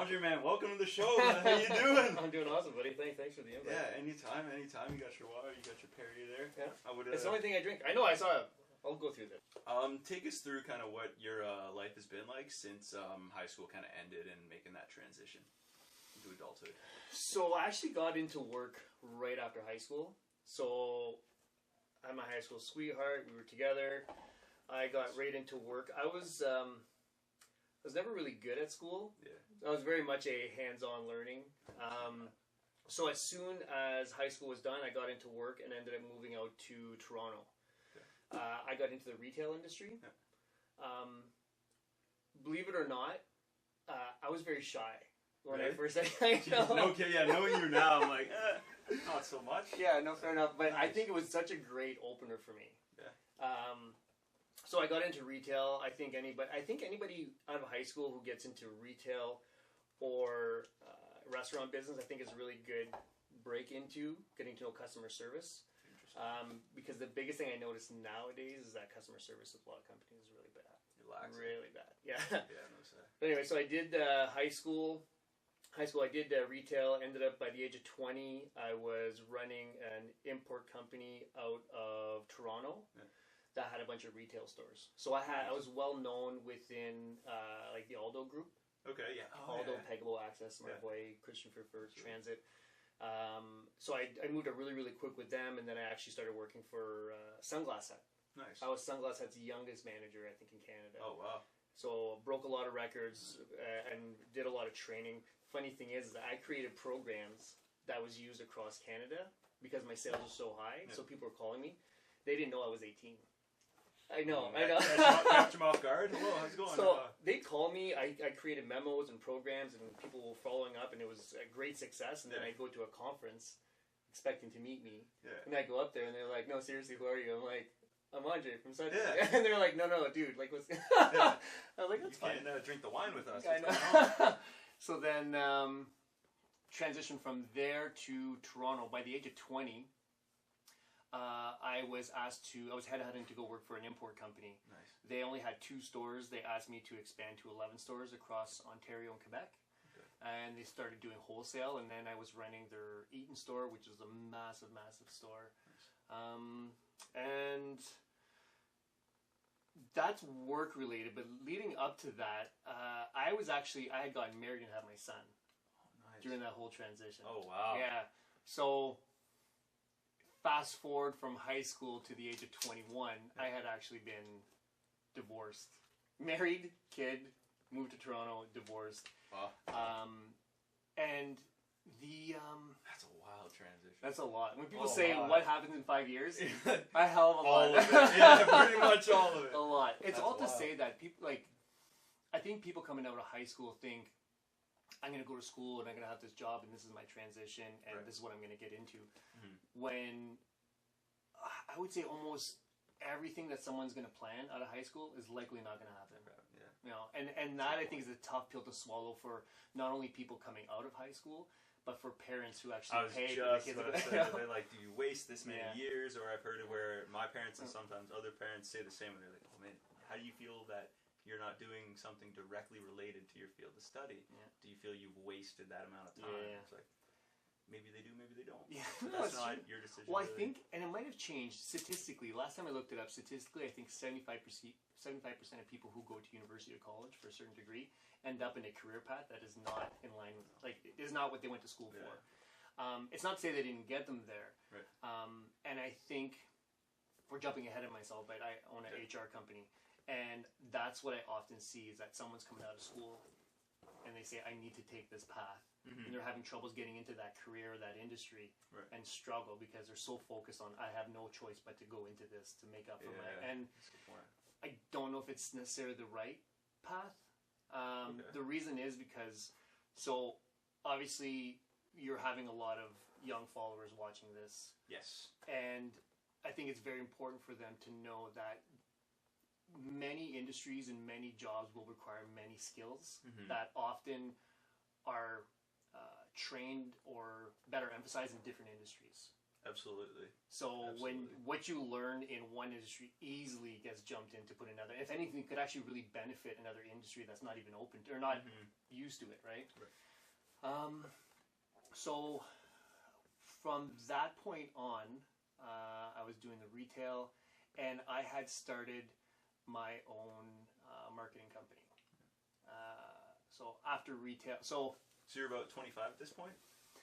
Andre, man, welcome to the show, man. How you doing? I'm doing awesome, buddy. Thanks for the invite. Yeah, anytime. You got your water, you got your Perrier there. Yeah. I would. It's the only thing I drink. I know. I saw it. I'll go through this. Take us through kind of what your life has been like since high school kind of ended and making that transition into adulthood. So I actually got into work right after high school. So I'm my high school sweetheart. We were together. I got right into work. I was never really good at school. Yeah. I was very much a hands-on learning. So as soon as high school was done, I got into work and ended up moving out to Toronto. Okay. I got into the retail industry. Yeah. Believe it or not, I was very shy when I first started. Okay, yeah, knowing you now, I'm like, not so much. Yeah, no, fair enough. But nice. I think it was such a great opener for me. Yeah. So I got into retail. I think anybody out of high school who gets into retail or restaurant business, I think is a really good break into getting to know customer service. Because the biggest thing I notice nowadays is that customer service with a lot of companies is really bad. Really bad. Yeah. Yeah, no say. But anyway, so I did high school. I did retail. Ended up by the age of 20, I was running an import company out of Toronto. Yeah. That had a bunch of retail stores. So I was well known within like the Aldo group. Okay, yeah. Aldo, Peggable, Access, Smartway, Christian First Transit. So I moved up really, really quick with them, and then I actually started working for Sunglass Hut. Nice. I was Sunglass Hut's youngest manager, I think, in Canada. Oh, wow. So broke a lot of records and did a lot of training. Funny thing is that I created programs that was used across Canada because my sales were so high, so people were calling me. They didn't know I was 18. I know. Catch them off guard. Hello, how's it going? So they'd call me. I created memos and programs, and people were following up, and it was a great success. And then I'd go to a conference expecting to meet me, and I go up there, and they're like, "No, seriously, who are you?" I'm like, "I'm Andre from such." And they're like, "No, dude, like what's?" I was like, "That's fine. You can't drink the wine with us." I know. So then transitioned from there to Toronto. By the age of 20. I was headhunted to go work for an import company. Nice. They only had 2 stores. They asked me to expand to 11 stores across Ontario and Quebec. Okay. And they started doing wholesale, and then I was running their Eaton store, which is a massive, massive store. Nice. And that's work related, but leading up to that, I had gotten married and had my son. Oh, nice. During that whole transition. Oh, wow. Yeah. So fast forward from high school to the age of 21, I had actually been divorced. Married, kid, moved to Toronto, divorced. Wow. And that's a wild transition. That's a lot. When people say, what happens in 5 years? A hell of a lot. All of it. Yeah, pretty much all of it. A lot. It's all to say that people, I think people coming out of high school think, I'm going to go to school and I'm going to have this job and this is my transition and this is what I'm going to get into. Mm-hmm. When I would say almost everything that someone's going to plan out of high school is likely not going to happen. Yeah. You know, and that I think is a tough pill to swallow for not only people coming out of high school, but for parents who actually pay for the kids. They're like, do you waste this many years? Or I've heard it where my parents and sometimes other parents say the same, and they're like, oh man, how do you feel that you're not doing something directly related to your field of study? Yeah. Do you feel you've wasted that amount of time? Yeah. It's like, maybe they do, maybe they don't. Yeah, that's not your decision. Well, really. I think, and it might have changed statistically. Last time I looked it up, statistically, I think 75% of people who go to university or college for a certain degree end up in a career path that is not in line with, is not what they went to school for. It's not to say they didn't get them there. Right. And I think, we're jumping ahead of myself, but I own an HR company. And that's what I often see is that someone's coming out of school and they say, I need to take this path. Mm-hmm. And they're having troubles getting into that career, that industry, and struggle because they're so focused on, I have no choice but to go into this to make up for my... And I don't know if it's necessarily the right path. The reason is because, so obviously you're having a lot of young followers watching this. Yes. And I think it's very important for them to know that many industries and many jobs will require many skills that often are trained or better emphasized in different industries. Absolutely. So when what you learn in one industry easily gets jumped in to put another. If anything, it could actually really benefit another industry that's not even open or not used to it, right? So from that point on, I was doing the retail, and I had started my own marketing company. So after retail, so you're about 25 at this point?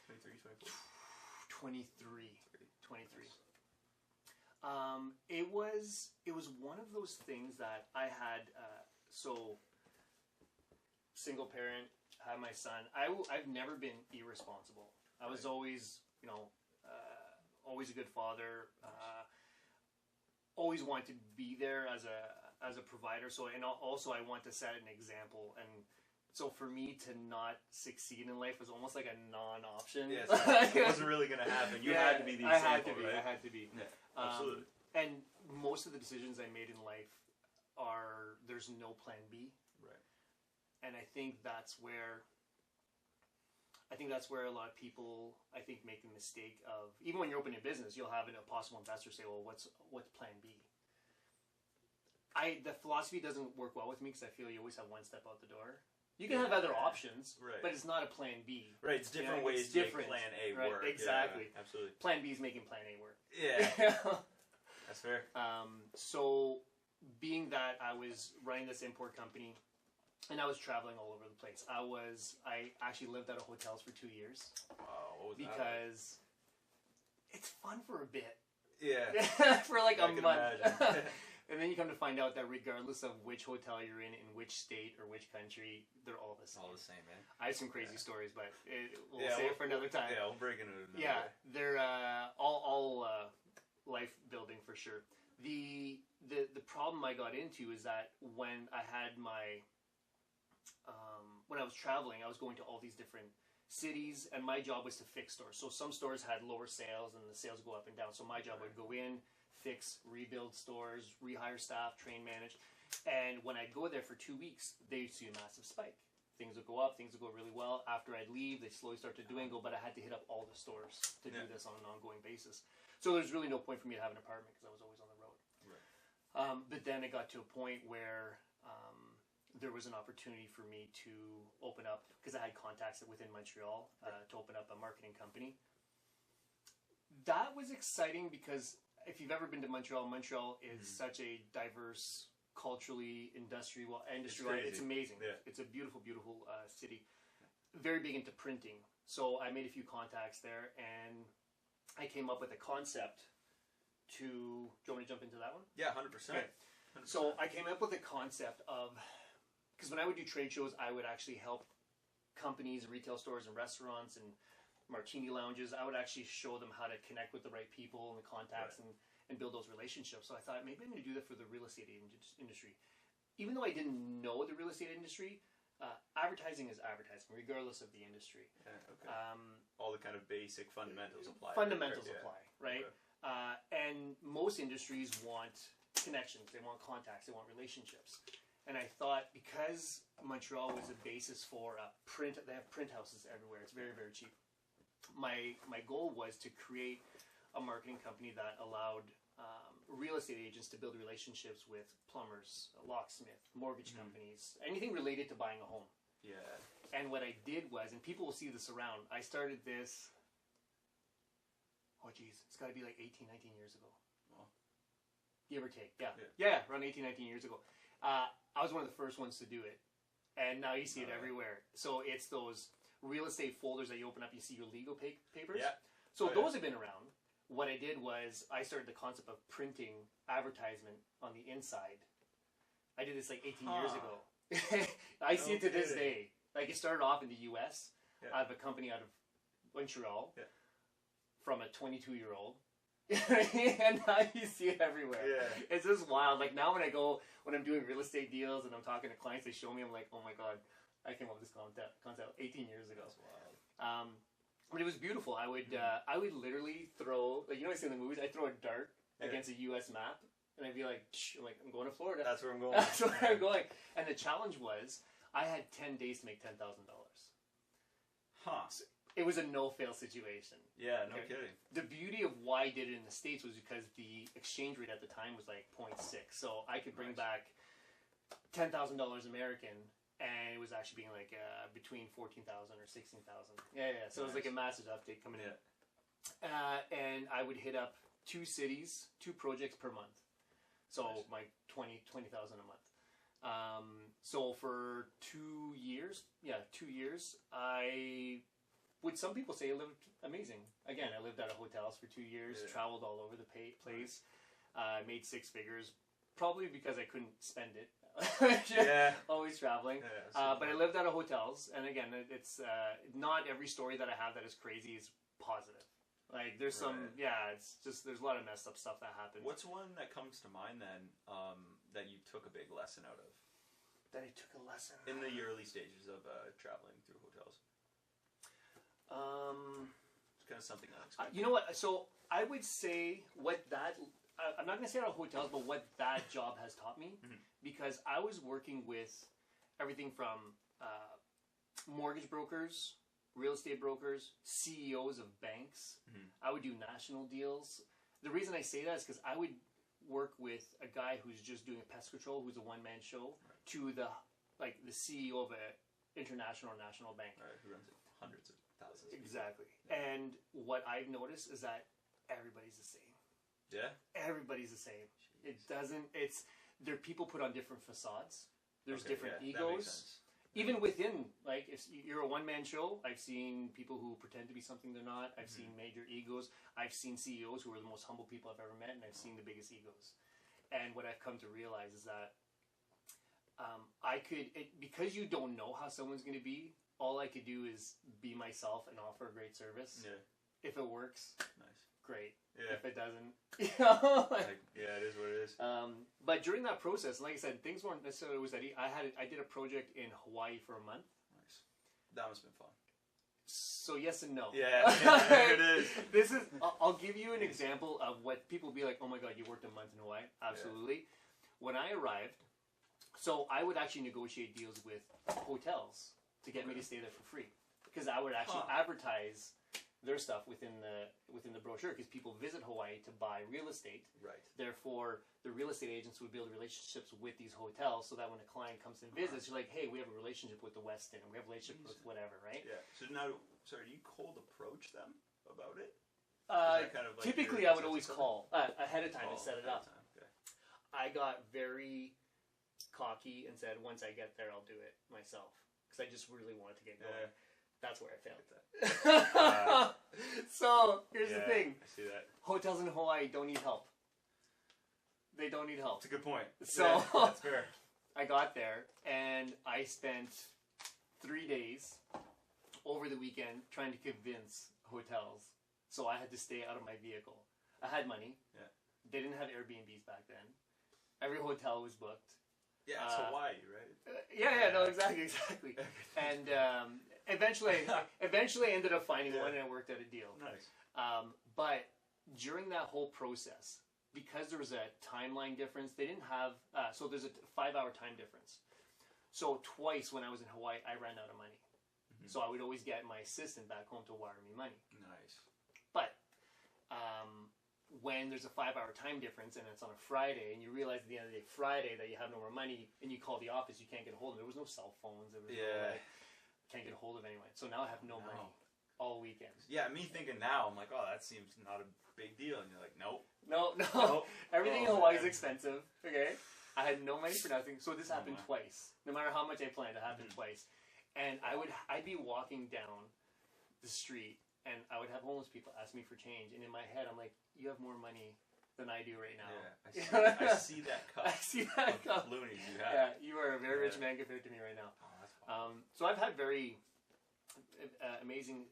23, 24? 23. It was one of those things that I had. So single parent, had my son. I've never been irresponsible. I was always, always a good father. Always wanted to be there as a provider. So, and also I want to set an example. And so for me to not succeed in life was almost like a non-option. Yes, it wasn't really going to happen. You had to be the example, right? I had to be. Yeah, absolutely. And most of the decisions I made in life there's no plan B. Right. And I think that's where a lot of people, I think, make the mistake of, even when you're opening a business, you'll have a possible investor say, well, what's plan B? The philosophy doesn't work well with me because I feel you always have one step out the door. You can have other options, but it's not a plan B. Right, it's different ways to make plan A work. Exactly. Yeah, absolutely. Plan B is making plan A work. Yeah. That's fair. So being that I was running this import company and I was traveling all over the place, I actually lived out of hotels for 2 years. Wow, what was that? Because it's fun for a bit. Yeah. For like a month. Imagine. And then you come to find out that regardless of which hotel you're in which state or which country, they're all the same. All the same, man. I have some crazy stories, but we'll save it for another time. Yeah, we'll break into it another way. They're all life building for sure. The problem I got into is that when I had my when I was traveling, I was going to all these different cities, and my job was to fix stores. So some stores had lower sales, and the sales go up and down. So my job would go in, fix, rebuild stores, rehire staff, train, manage. And when I'd go there for 2 weeks, they'd see a massive spike. Things would go up, things would go really well. After I'd leave, they slowly start to dwindle, but I had to hit up all the stores to do this on an ongoing basis. So there's really no point for me to have an apartment because I was always on the road. Right. But then it got to a point where there was an opportunity for me to open up, because I had contacts within Montreal, to open up a marketing company. That was exciting because if you've ever been to Montreal, Montreal is such a diverse, culturally, industry. It's amazing. Yeah. It's a beautiful, beautiful city. Very big into printing. So I made a few contacts there, and I came up with a concept to... Do you want me to jump into that one? Yeah, 100%. Okay. 100%. So I came up with a concept of... Because when I would do trade shows, I would actually help companies, retail stores, and restaurants, and martini lounges. I would actually show them how to connect with the right people and the contacts and build those relationships. So I thought, maybe I'm going to do that for the real estate industry. Even though I didn't know the real estate industry, advertising is advertising, regardless of the industry. Yeah, okay. All the kind of basic fundamentals apply. Apply, right? Okay. And most industries want connections. They want contacts. They want relationships. And I thought, because Montreal was a basis for print, they have print houses everywhere. It's very, very cheap. My goal was to create a marketing company that allowed real estate agents to build relationships with plumbers, locksmith, mortgage companies, anything related to buying a home. Yeah. And what I did was, and people will see this around, I started this, it's got to be like 18, 19 years ago. Oh. Give or take, yeah, around 18, 19 years ago. I was one of the first ones to do it, and now you see it everywhere. So it's those real estate folders that you open up, you see your legal papers. Yeah. So those have been around. What I did was I started the concept of printing advertisement on the inside. I did this like 18 years ago. I see it to this day. Like, it started off in the U.S. I have a company out of Montreal from a 22-year-old. And now you see it everywhere. Yeah. It's just wild. Like, now when I'm doing real estate deals and I'm talking to clients, they show me, I'm like, oh my God, I came up with this concept 18 years ago. That's wild. But it was beautiful. I would literally throw, like, you know what I see in the movies? I throw a dart against a U.S. map, and I'd be like, I'm going to Florida. That's where I'm going. That's where I'm going. And the challenge was, I had 10 days to make $10,000. Huh. it was a no-fail situation. Yeah, no kidding. The beauty of why I did it in the States was because the exchange rate at the time was like 0.6. So I could bring back $10,000 American, and it was actually being like between 14,000 or 16,000. Yeah. So it was like a massive uptake coming in. And I would hit up 2 cities, 2 projects per month. So my 20,000 a month. So for 2 years, 2 years, I would, some people say, I lived amazing. Again, I lived out of hotels for 2 years, traveled all over the place, made 6 figures, probably because I couldn't spend it. Always traveling. But I lived out of hotels, and again, it's not every story that I have that is crazy is positive. Like there's some, it's just there's a lot of messed up stuff that happens. What's one that comes to mind then that you took a big lesson out of? That I took a lesson in the early stages of traveling through hotels. It's kind of something unexpected. You know what? So I would say what that I'm not going to say out of hotels, but what that job has taught me, because I was working with everything from mortgage brokers, real estate brokers, CEOs of banks. I would do national deals. The reason I say that is because I would work with a guy who's just doing a pest control, who's a one-man show, to the CEO of an international or national bank. Who runs it hundreds of thousands. Exactly. And what I've noticed is that everybody's the same. Yeah? Everybody's the same. Jeez. It doesn't, there are people put on different facades. There's different egos. That makes sense. Even within, like, if you're a one-man show, I've seen people who pretend to be something they're not. I've seen major egos. I've seen CEOs who are the most humble people I've ever met, and I've seen the biggest egos. And what I've come to realize is that because you don't know how someone's going to be, all I could do is be myself and offer a great service. Yeah. If it works, great. Yeah. If it doesn't, it is what it is. But during that process, like I said, things weren't necessarily always that easy. I did a project in Hawaii for a month. Nice. That must have been fun. So yes and no. Yeah, it is. This is. I'll give you an example of what people be like. Oh my God, you worked a month in Hawaii? Absolutely. Yeah. When I arrived, so I would actually negotiate deals with hotels to get me to stay there for free, because I would actually advertise their stuff within the brochure, because people visit Hawaii to buy real estate. Right. Therefore, the real estate agents would build relationships with these hotels, so that when a client comes and visits, you're like, hey, we have a relationship with the Westin, we have a relationship with whatever, right? Yeah. So now, sorry, do you cold approach them about it? Kind of like typically, I would always call ahead of time to set it up. Okay. I got very cocky and said, once I get there, I'll do it myself, because I just really wanted to get going. Yeah. That's where I failed. So here's the thing. I see that. Hotels in Hawaii don't need help. They don't need help. That's a good point. So that's fair. I got there and I spent 3 days over the weekend trying to convince hotels. So I had to stay out of my vehicle. I had money. Yeah. They didn't have Airbnbs back then. Every hotel was booked. Yeah, it's Hawaii, right? No, exactly. And eventually I ended up finding one, and I worked out a deal. Nice. But during that whole process, because there was a timeline difference, they didn't have, so there's a 5-hour time difference. So twice when I was in Hawaii, I ran out of money. So I would always get my assistant back home to wire me money. Nice. But when there's a 5-hour time difference and it's on a Friday, and you realize at the end of the day, Friday, that you have no more money, and you call the office, you can't get a hold of them. There was no cell phones. There was no, can't get a hold of anyone. So now I have no money all weekend. Yeah, me thinking now, I'm like, oh, that seems not a big deal. And you're like, nope. No. Everything in Hawaii is expensive. Okay? I had no money for nothing. So this happened twice. No matter how much I planned, it happened twice. And I'd be walking down the street, and I would have homeless people ask me for change. And in my head, I'm like, you have more money than I do right now. Yeah, I see that cup. I see that cup. Loonies you have. Yeah, you are a very rich man compared to me right now. Oh, that's fine. So I've had very amazing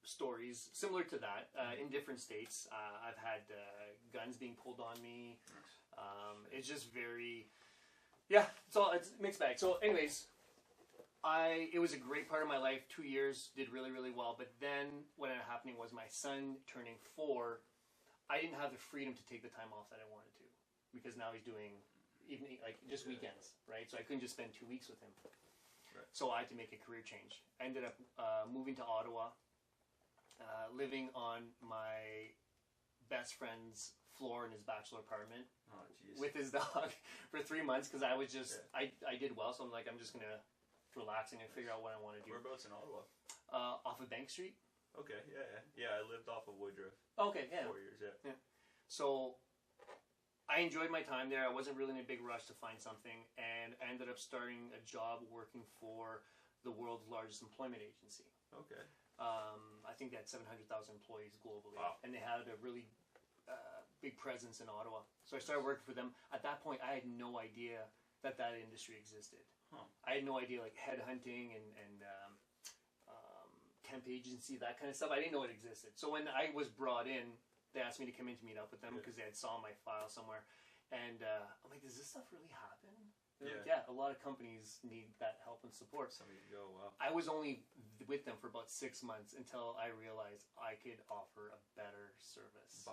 stories similar to that in different states. I've had guns being pulled on me. It's just very, it's a mixed bag. So anyways, it was a great part of my life. 2 years, did really, really well. But then what ended up happening was my son turning 4, I didn't have the freedom to take the time off that I wanted to, because now he's doing evening, like just weekends, right? So I couldn't just spend 2 weeks with him. Right. So I had to make a career change. I ended up moving to Ottawa, living on my best friend's floor in his bachelor apartment with his dog for 3 months because I was just I did well, so I'm like, I'm just gonna relax and figure out what I want to do. Whereabouts in Ottawa? Off of Bank Street. Okay, yeah. I lived off of Woodruff. Okay, yeah. 4 years, yeah. So I enjoyed my time there. I wasn't really in a big rush to find something, and I ended up starting a job working for the world's largest employment agency. Okay. I think they had 700,000 employees globally, wow. And they had a really big presence in Ottawa. So I started working for them. At that point, I had no idea that industry existed. Huh. I had no idea, like headhunting and temp agency, that kind of stuff. I didn't know it existed. So when I was brought in, they asked me to come in to meet up with them because they had saw my file somewhere. And I'm like, does this stuff really happen? They're like, yeah, a lot of companies need that help and support. Somebody to go, wow. I was only with them for about 6 months until I realized I could offer a better service.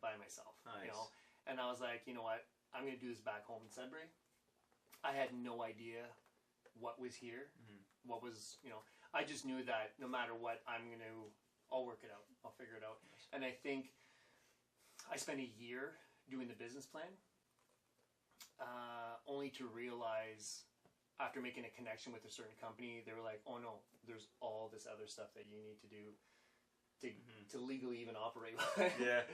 By myself. Nice. You know? And I was like, you know what? I'm going to do this back home in Sudbury. I had no idea what was here. What was, I just knew that no matter what, I'll work it out. I'll figure it out. Nice. And I think I spent a year doing the business plan, only to realize after making a connection with a certain company, they were like, oh no, there's all this other stuff that you need to do to legally even operate. Yeah.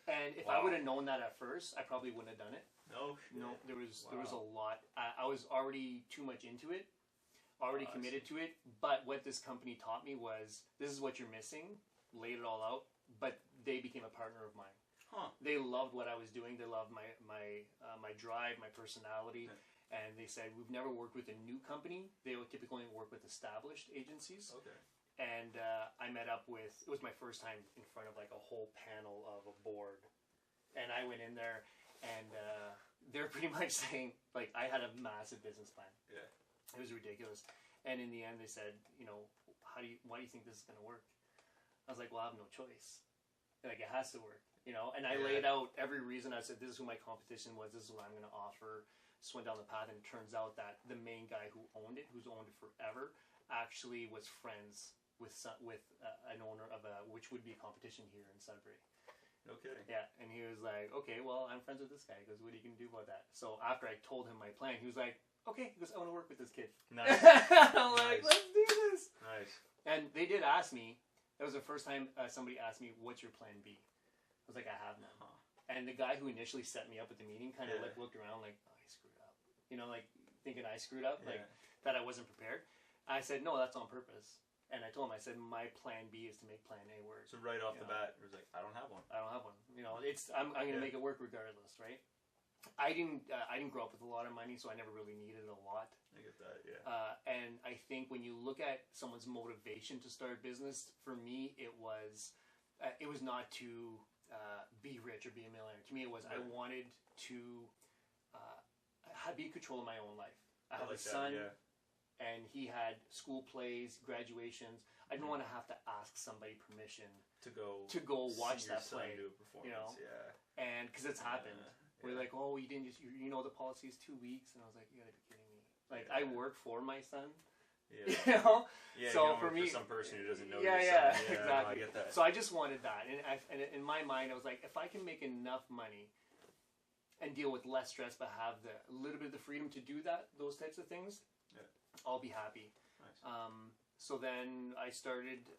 And if I would have known that at first, I probably wouldn't have done it. No. There was a lot. I was already too much into it, already committed to it. But what this company taught me was, this is what you're missing. Laid it all out. But they became a partner of mine. Huh. They loved what I was doing. They loved my drive, my personality. Yeah. And they said, we've never worked with a new company. They would typically work with established agencies. Okay. And I met up with, it was my first time in front of like a whole panel of a board. And I went in there and they're pretty much saying, like, I had a massive business plan. Yeah. It was ridiculous. And in the end they said, why do you think this is going to work? I was like, well, I have no choice. Like, it has to work, And I laid out every reason. I said, this is who my competition was. This is what I'm going to offer. Just went down the path, and it turns out that the main guy who's owned it forever, actually was friends with an owner of which would be a competition here in Sudbury. No kidding. Yeah, and he was like, okay, well, I'm friends with this guy. He goes, what are you going to do about that? So after I told him my plan, he was like, okay. He goes, I want to work with this kid. Nice. I'm like, let's do this. Nice. And they did ask me, that was the first time somebody asked me, what's your plan B? I was like, I have none. Huh. And the guy who initially set me up at the meeting kind of Yeah. looked around like, oh, I screwed up. Like thinking I screwed up, Yeah. like that I wasn't prepared. I said, no, that's on purpose. And I told him, I said, my plan B is to make plan A work. So right off the bat, it was like, I don't have one. I don't have one. I'm going to make it work regardless, right? I didn't grow up with a lot of money, so I never really needed a lot. I get that, yeah. And I think when you look at someone's motivation to start a business, for me, it was not to be rich or be a millionaire. To me, it was I wanted to be in control of my own life. I have a son, and he had school plays, graduations. I didn't want to have to ask somebody permission to go watch see your that son play. do a performance. Yeah. And because it's happened. We're like, oh, you didn't just, the policy is 2 weeks. And I was like, you gotta be kidding me. Like, I work for my son. Yeah. Yeah, so you for me, for some person who doesn't know yeah, your son. Yeah, exactly. No, I get that. So I just wanted that. And in my mind, I was like, if I can make enough money and deal with less stress, but have a little bit of the freedom to do those types of things, I'll be happy. Nice. So then I started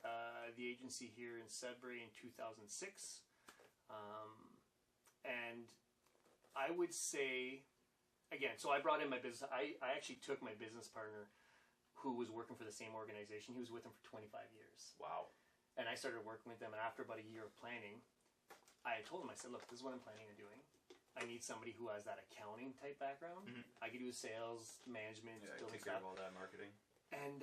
the agency here in Sudbury in 2006. And I would say, again, so I brought in my business. I actually took my business partner who was working for the same organization. He was with them for 25 years. Wow. And I started working with them. And after about a year of planning, I told him, I said, look, this is what I'm planning on doing. I need somebody who has that accounting type background. Mm-hmm. I could do sales, management, take care of all that marketing. And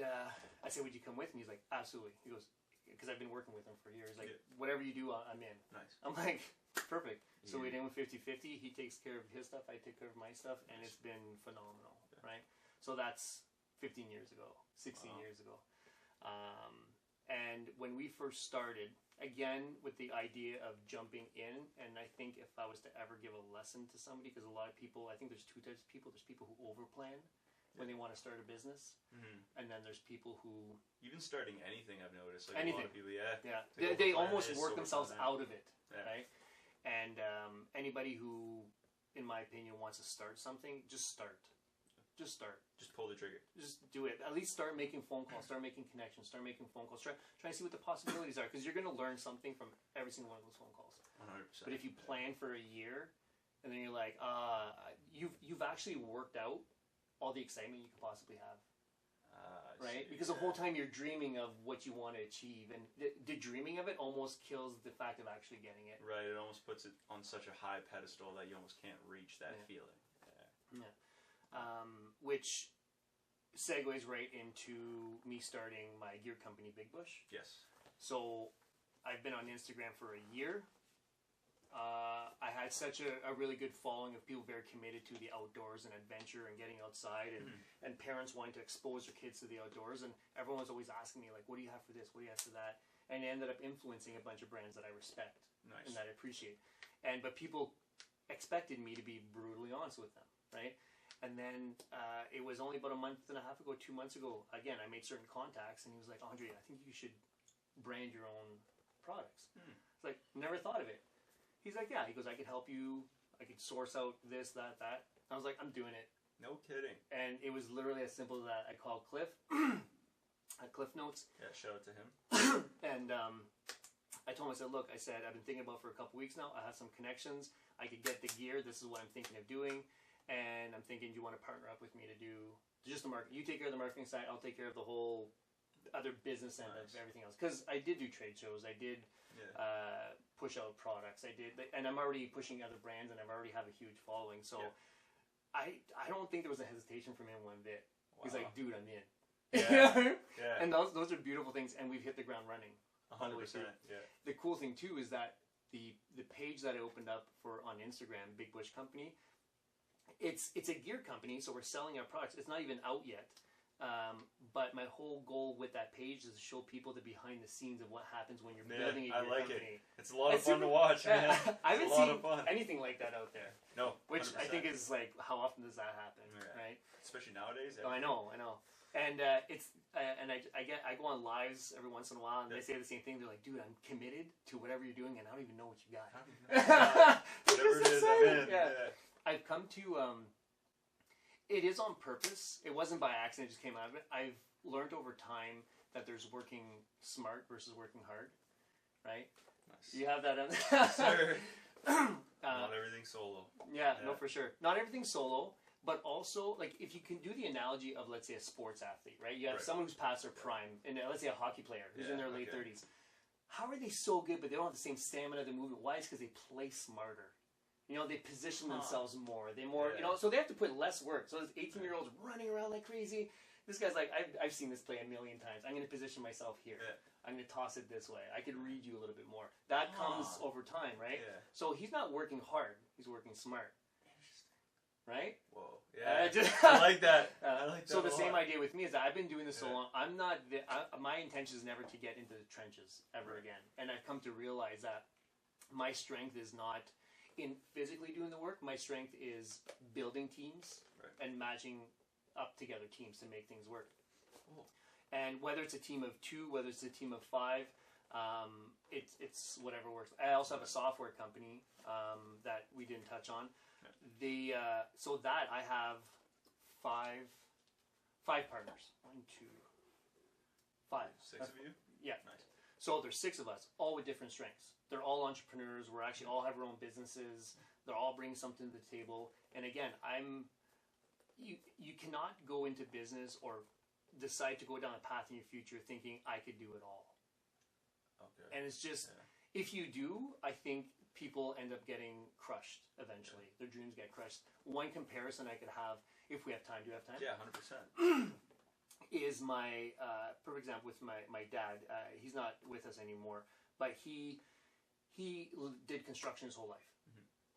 I said, would you come with me? He's like, absolutely. He goes, because I've been working with him for years. Like, whatever you do, I'm in. Nice. I'm like, perfect. So Yeah. we did with 50-50. He takes care of his stuff. I take care of my stuff. And it's been phenomenal, right? So that's 15 years ago, 16 years ago. And when we first started, again, with the idea of jumping in, and I think if I was to ever give a lesson to somebody, because a lot of people, I think there's two types of people. There's people who overplan, when they want to start a business, and then there's people who even starting anything. I've noticed like anything. A lot of people, they almost work themselves out of it, right? And anybody who, in my opinion, wants to start something, just start. Just start. Just pull the trigger. Just do it. At least start making phone calls. Start making connections. Start making phone calls. Try to see what the possibilities are, because you're going to learn something from every single one of those phone calls. 100%. But if you plan for a year, and then you're like, you've actually worked out all the excitement you could possibly have. Right? Because the whole time you're dreaming of what you want to achieve, and the dreaming of it almost kills the fact of actually getting it. Right, it almost puts it on such a high pedestal that you almost can't reach that feeling. Which segues right into me starting my gear company, Big Bush. Yes. So I've been on Instagram for a year. I had such a really good following of people very committed to the outdoors and adventure and getting outside, and parents wanting to expose their kids to the outdoors, and everyone was always asking me, like, what do you have for this? What do you have for that? And it ended up influencing a bunch of brands that I respect and that I appreciate. But people expected me to be brutally honest with them, right? And then it was only about a month and a half ago, 2 months ago, again, I made certain contacts, and he was like, Andre, I think you should brand your own products. It's like, never thought of it. He's like, yeah. He goes, I could help you. I could source out this, that. I was like, I'm doing it. No kidding. And it was literally as simple as that. I called Cliff at Cliff Notes. Yeah, shout out to him. And I told him, I said, look, I said, I've been thinking about it for a couple weeks now. I have some connections. I could get the gear. This is what I'm thinking of doing. And I'm thinking, do you want to partner up with me to do just the market? You take care of the marketing side. I'll take care of the whole other business end of everything else. Because I did do trade shows. I did push out products. I did, and I'm already pushing other brands, and I already have a huge following. So I don't think there was a hesitation from him one bit. Wow. He's like, dude, I'm in. Yeah. And those are beautiful things, and we've hit the ground running. 100%. Yeah. The cool thing too is that the page that I opened up for on Instagram, Big Bush Company, it's a gear company, so we're selling our products. It's not even out yet. But my whole goal with that page is to show people the behind the scenes of what happens when you're building a gear company. It's a lot of fun to watch, man. I haven't seen anything like that out there. No, 100%. Which I think is like, how often does that happen, right? Especially nowadays. Oh, I know. And it's and I go on lives every once in a while, and they say the same thing. They're like, dude, I'm committed to whatever you're doing, and I don't even know what you got. Whatever it is, I'm in. I've come to it is on purpose. It wasn't by accident. It just came out of it. I've learned over time that there's working smart versus working hard, right? Nice. You have that on Yes, sir. Not everything solo. Yeah, no, for sure. Not everything solo, but also, like, if you can do the analogy of, let's say, a sports athlete, right? You have someone who's past their prime, and let's say a hockey player who's in their late 30s. How are they so good, but they don't have the same stamina, the movement? Why? It's because they play smarter. You know, they position themselves more. They you know, so they have to put less work. So this 18-year-old's running around like crazy. This guy's like, I've seen this play a million times. I'm going to position myself here. I'm going to toss it this way. I could read you a little bit more. That comes over time, right? So he's not working hard. He's working smart. Interesting. Right? Whoa. Yeah. I like that. I like that. So the same idea with me is that I've been doing this so long. I'm not. My intention is never to get into the trenches ever again. And I've come to realize that my strength is not in physically doing the work. My strength is building teams and matching up together teams to make things work. Cool. And whether it's a team of 2, whether it's a team of 5, it's whatever works. I also have a software company that we didn't touch on. So that I have 5 partners. 1, 2, 5. 6 of you? Yeah. Nice. So there's 6 of us, all with different strengths. They're all entrepreneurs. We're actually all have our own businesses. They're all bringing something to the table. And again, you cannot go into business or decide to go down a path in your future thinking I could do it all. Okay. And it's just, if you do, I think people end up getting crushed eventually. Their dreams get crushed. One comparison I could have, if we have time. Do you have time? Yeah, 100%. Is my, for example, with my dad. He's not with us anymore, but he did construction his whole life.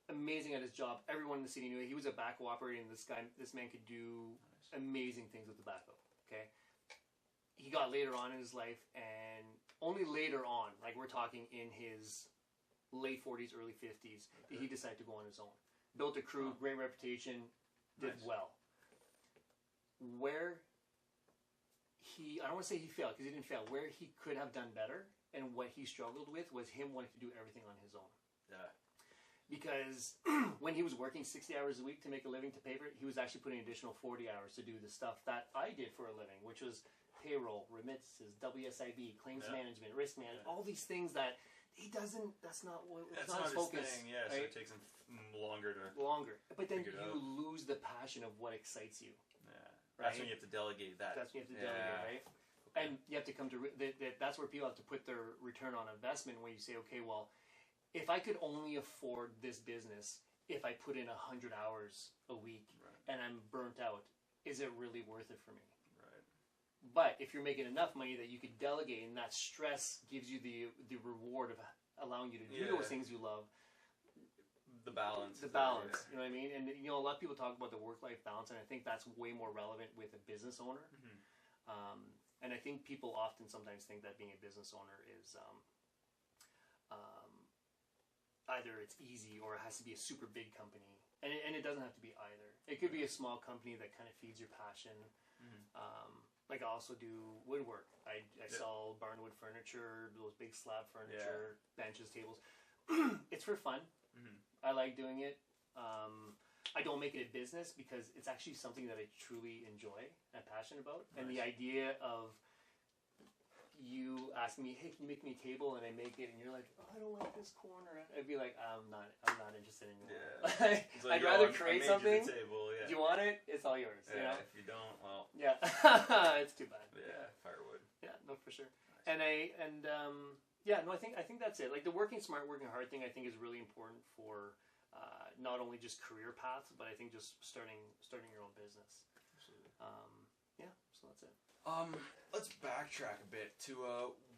Amazing at his job. Everyone in the city knew it. He was a backhoe operator, and this man could do amazing things with the backhoe. Okay, he got later on in his life, and only later on, like we're talking in his late 40s, early 50s, did he decide to go on his own. Built a crew, great reputation, did well. where I don't want to say he failed, because he didn't fail, where he could have done better and what he struggled with was him wanting to do everything on his own. Yeah. Because when he was working 60 hours a week to make a living to pay for it, he was actually putting an additional 40 hours to do the stuff that I did for a living, which was payroll, remittances, WSIB, claims management, risk management, all these things that he doesn't, that's not his focus. Thing. Yeah, right? So it takes him longer. But then you lose the passion of what excites you. Yeah. Right? That's when you have to delegate that. That's when you have to delegate, right? Okay. And you have to come to, that's where people have to put their return on investment, where you say, okay, well, if I could only afford this business if I put in 100 hours a week and I'm burnt out, is it really worth it for me? Right. But if you're making enough money that you could delegate, and that stress gives you the reward of allowing you to do those things you love. The balance. You know what I mean? And a lot of people talk about the work-life balance, and I think that's way more relevant with a business owner. Mm-hmm. And I think people often sometimes think that being a business owner is either it's easy or it has to be a super big company, and it doesn't have to be either. It could be a small company that kind of feeds your passion. Mm-hmm. Like I also do woodwork. I sell barnwood furniture, those big slab furniture, benches, tables. It's for fun. Mm-hmm. I like doing it. I don't make it a business because it's actually something that I truly enjoy and passionate about. Nice. And the idea of you asking me, hey, can you make me a table? And I make it, and you're like, oh, I don't like this corner. I'd be like, I'm not interested anymore. Yeah. I'd rather create something. Table, Do you want it? It's all yours. Yeah. You know? If you don't, well. Yeah. It's too bad. Yeah. Firewood. Yeah. No, for sure. Nice. I think that's it. Like the working smart, working hard thing, I think is really important for not only just career paths, but I think just starting your own business. Absolutely. So that's it. Let's backtrack a bit to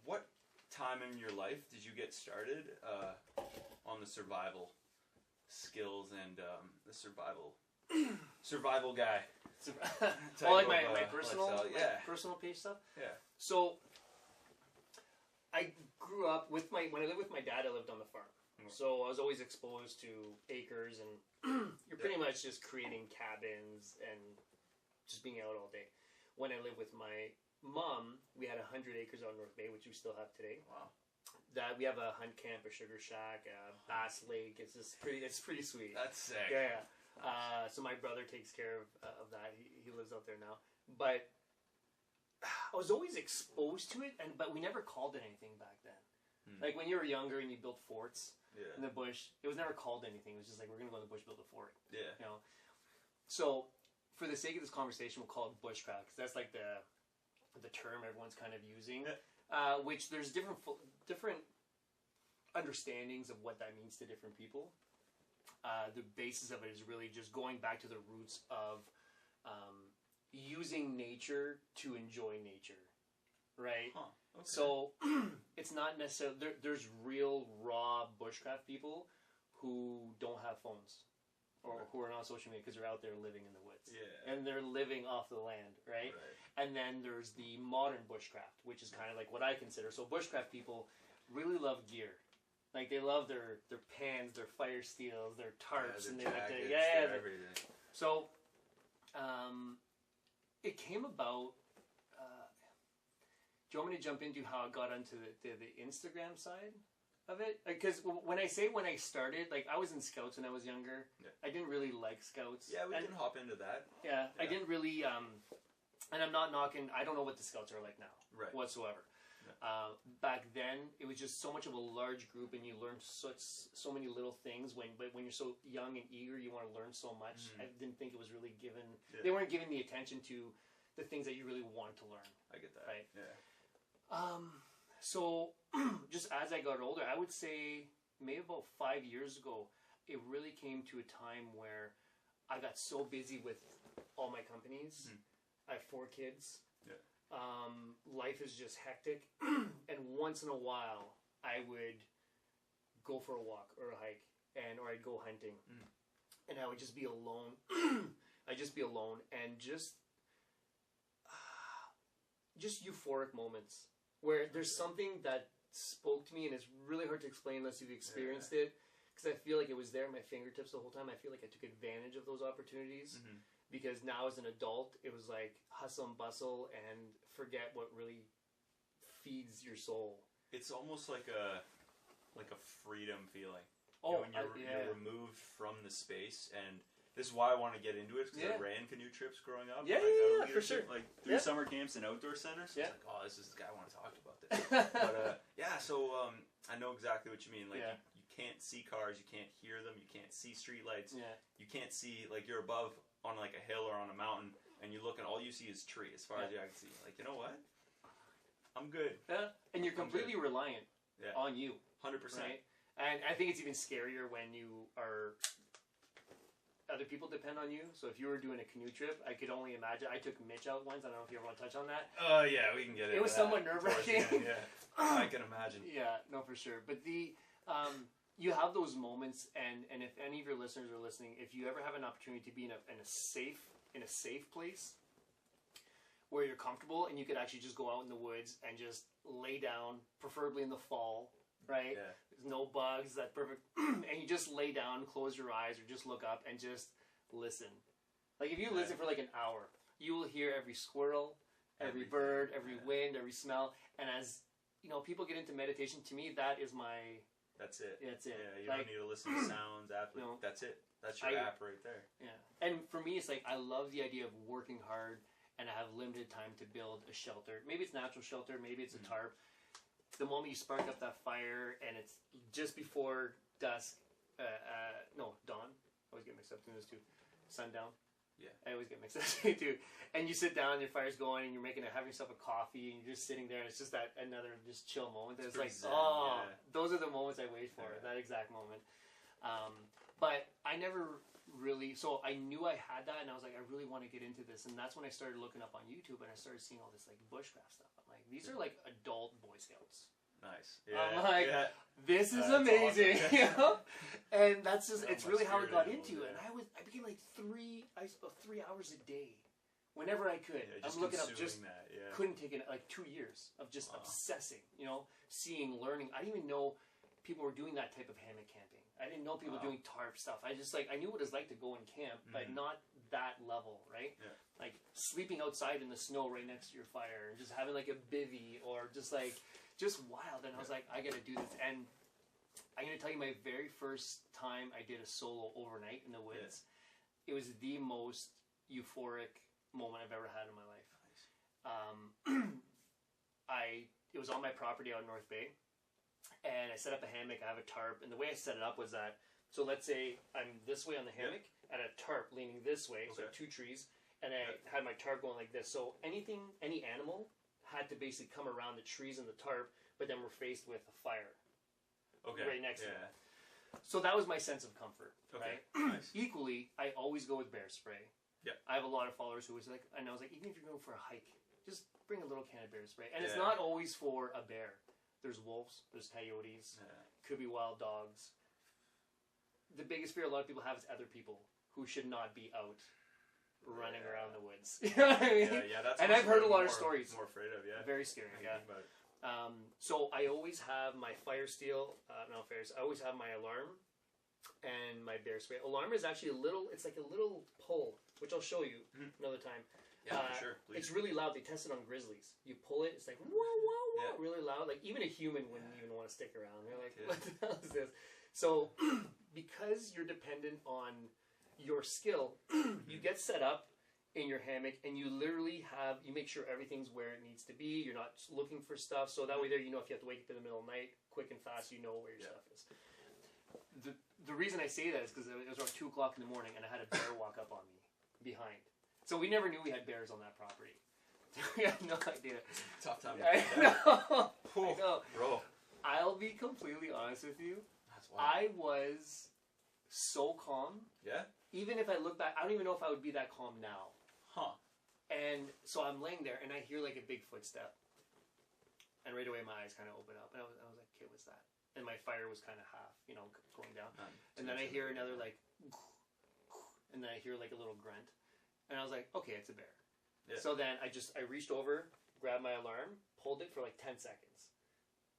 what time in your life did you get started on the survival skills and the survival guy? Like my personal personal page stuff. Yeah. So I grew up when I lived with my dad. I lived on the farm, so I was always exposed to acres, and you're pretty much just creating cabins and just being out all day. When I lived with my mom, we had 100 acres on North Bay, which we still have today. Wow. That we have a hunt camp, a sugar shack, a bass lake. It's pretty sweet. That's sick. Yeah. So my brother takes care of that. He lives out there now. But I was always exposed to it, but we never called it anything back then. Like when you were younger and you built forts in the bush, it was never called anything. It was just like, we're gonna go in the bush, build a fort. Yeah. You know. So for the sake of this conversation, we'll call it bushcraft, because that's like the term everyone's kind of using. Which there's different understandings of what that means to different people. The basis of it is really just going back to the roots of using nature to enjoy nature, right? Huh. Okay. So it's not necessarily there's real raw bushcraft people who don't have phones or who are not on social media because they're out there living in the woods, and they're living off the land, right? And then there's the modern bushcraft, which is kind of like what I consider. So bushcraft people really love gear. Like they love their pans, their fire steels, their tarps, and they like to everything. So it came about. Do you want me to jump into how I got onto the Instagram side of it? Because when I started, like I was in Scouts when I was younger. Yeah. I didn't really like Scouts. Yeah, we can hop into that. Yeah, I didn't really. And I'm not knocking. I don't know what the Scouts are like now, whatsoever. Yeah. Back then, it was just so much of a large group, and you learned so many little things. But when you're so young and eager, you want to learn so much. I didn't think it was really given. Yeah. They weren't giving the attention to the things that you really wanted to learn. I get that. Right. Yeah. So just as I got older, I would say maybe about 5 years ago, it really came to a time where I got so busy with all my companies. I have 4 kids. Yeah. Life is just hectic. And once in a while, I would go for a walk or a hike, or I'd go hunting. And I would just be alone. I'd just be alone, and just euphoric moments where there's something that spoke to me, and it's really hard to explain unless you've experienced it, because I feel like it was there at my fingertips the whole time. I feel like I took advantage of those opportunities. because now as an adult, it was like hustle and bustle and forget what really feeds your soul. It's almost like a freedom feeling. Oh, when you're removed from the space, and this is why I want to get into it, because I ran canoe trips growing up. Yeah, for sure. Like through summer camps and outdoor centers. So it's like, oh, this is the guy I want to talk about this. But so I know exactly what you mean. Like you can't see cars, you can't hear them, you can't see street lights. Yeah. You can't see, like, you're above on like a hill or on a mountain, and you look and all you see is tree as far as you can see. Like, you know what? I'm good. Yeah. And you're completely reliant on you. 100%. Right? And I think it's even scarier when you are other people depend on you. So if you were doing a canoe trip, I could only imagine. I took Mitch out once. I don't know if you ever want to touch on that. Oh yeah, we can get it. It was somewhat nerve-wracking. Yeah, I can imagine. Yeah, no, for sure. But you have those moments, and if any of your listeners are listening, if you ever have an opportunity to be in a safe place where you're comfortable and you could actually just go out in the woods and just lay down, preferably in the fall. Right? Yeah. There's no bugs, that's perfect. And you just lay down, close your eyes, or just look up and just listen. Like, if you listen for like an hour, you will hear every squirrel, every bird, every wind, every smell. And as, you know, people get into meditation, to me, that is my... That's it. That's it. Yeah, you don't need to listen to sounds, that's it. That's your app right there. Yeah. And for me, it's like, I love the idea of working hard, and I have limited time to build a shelter. Maybe it's natural shelter, maybe it's a tarp. The moment you spark up that fire and it's just before dusk, dawn. I always get mixed up between those two. Sundown. Yeah. I always get mixed up between the two. And you sit down and your fire's going and you're having yourself a coffee and you're just sitting there and it's just that another just chill moment. It's like, those are the moments I wait for, that exact moment. But I never really, so I knew I had that and I was like, I really want to get into this. And that's when I started looking up on YouTube and I started seeing all this like bushcraft stuff. I'm like, these are like adult Boy Scouts. Nice. Yeah. I'm like, this is amazing. Awesome. You know? And that's just, it's really how it got into it. And I became like 3 hours a day. Whenever I could. Yeah, I'm looking up, just that, couldn't take it, like 2 years of just obsessing, you know, seeing, learning. I didn't even know people were doing that type of hammock camping. I didn't know people doing tarp stuff. I just I knew what it's like to go and camp, but not that level, right? Yeah. Like sleeping outside in the snow right next to your fire and just having like a bivvy or just wild. And I was like, I gotta do this. And I'm gonna tell you my very first time I did a solo overnight in the woods. Yeah. It was the most euphoric moment I've ever had in my life. Nice. It was on my property out in North Bay. And I set up a hammock, I have a tarp, and the way I set it up was that, so let's say I'm this way on the hammock, and a tarp leaning this way, so 2 trees, and I had my tarp going like this, so any animal had to basically come around the trees and the tarp, but then we're faced with a fire right next to it. So that was my sense of comfort, right? Nice. Equally, I always go with bear spray. Yeah. I have a lot of followers who was like, and I was like, even if you're going for a hike, just bring a little can of bear spray. And it's not always for a bear. There's wolves, there's coyotes, could be wild dogs. The biggest fear a lot of people have is other people who should not be out running around the woods. You know what I mean? Yeah, that's. And I've heard a lot of stories. More afraid of, Very scary, so I always have my fire steel, I always have my alarm and my bear spray. Alarm is actually it's like a little pole, which I'll show you another time. Yeah, for sure. Please. It's really loud. They test it on grizzlies. You pull it, it's like, whoa, whoa, whoa, really loud. Like, even a human wouldn't even want to stick around. They're like, what the hell is this? So, because you're dependent on your skill, you get set up in your hammock, and you literally you make sure everything's where it needs to be. You're not looking for stuff. So that way there, you know, if you have to wake up in the middle of the night, quick and fast, you know where your stuff is. The reason I say that is because it was around 2 o'clock in the morning, and I had a bear walk up on me behind. So we never knew we had bears on that property. We had no idea. Tough time. I know. I know. Bro. I'll be completely honest with you. That's wild. I was so calm. Yeah? Even if I look back, I don't even know if I would be that calm now. Huh. And so I'm laying there, and I hear like a big footstep. And right away my eyes kind of open up. And I was like, okay, what's that? And my fire was kind of half, you know, going down. And then I hear another like, and then I hear like a little grunt. And I was like, okay, it's a bear. Yeah. So then I reached over, grabbed my alarm, pulled it for like 10 seconds,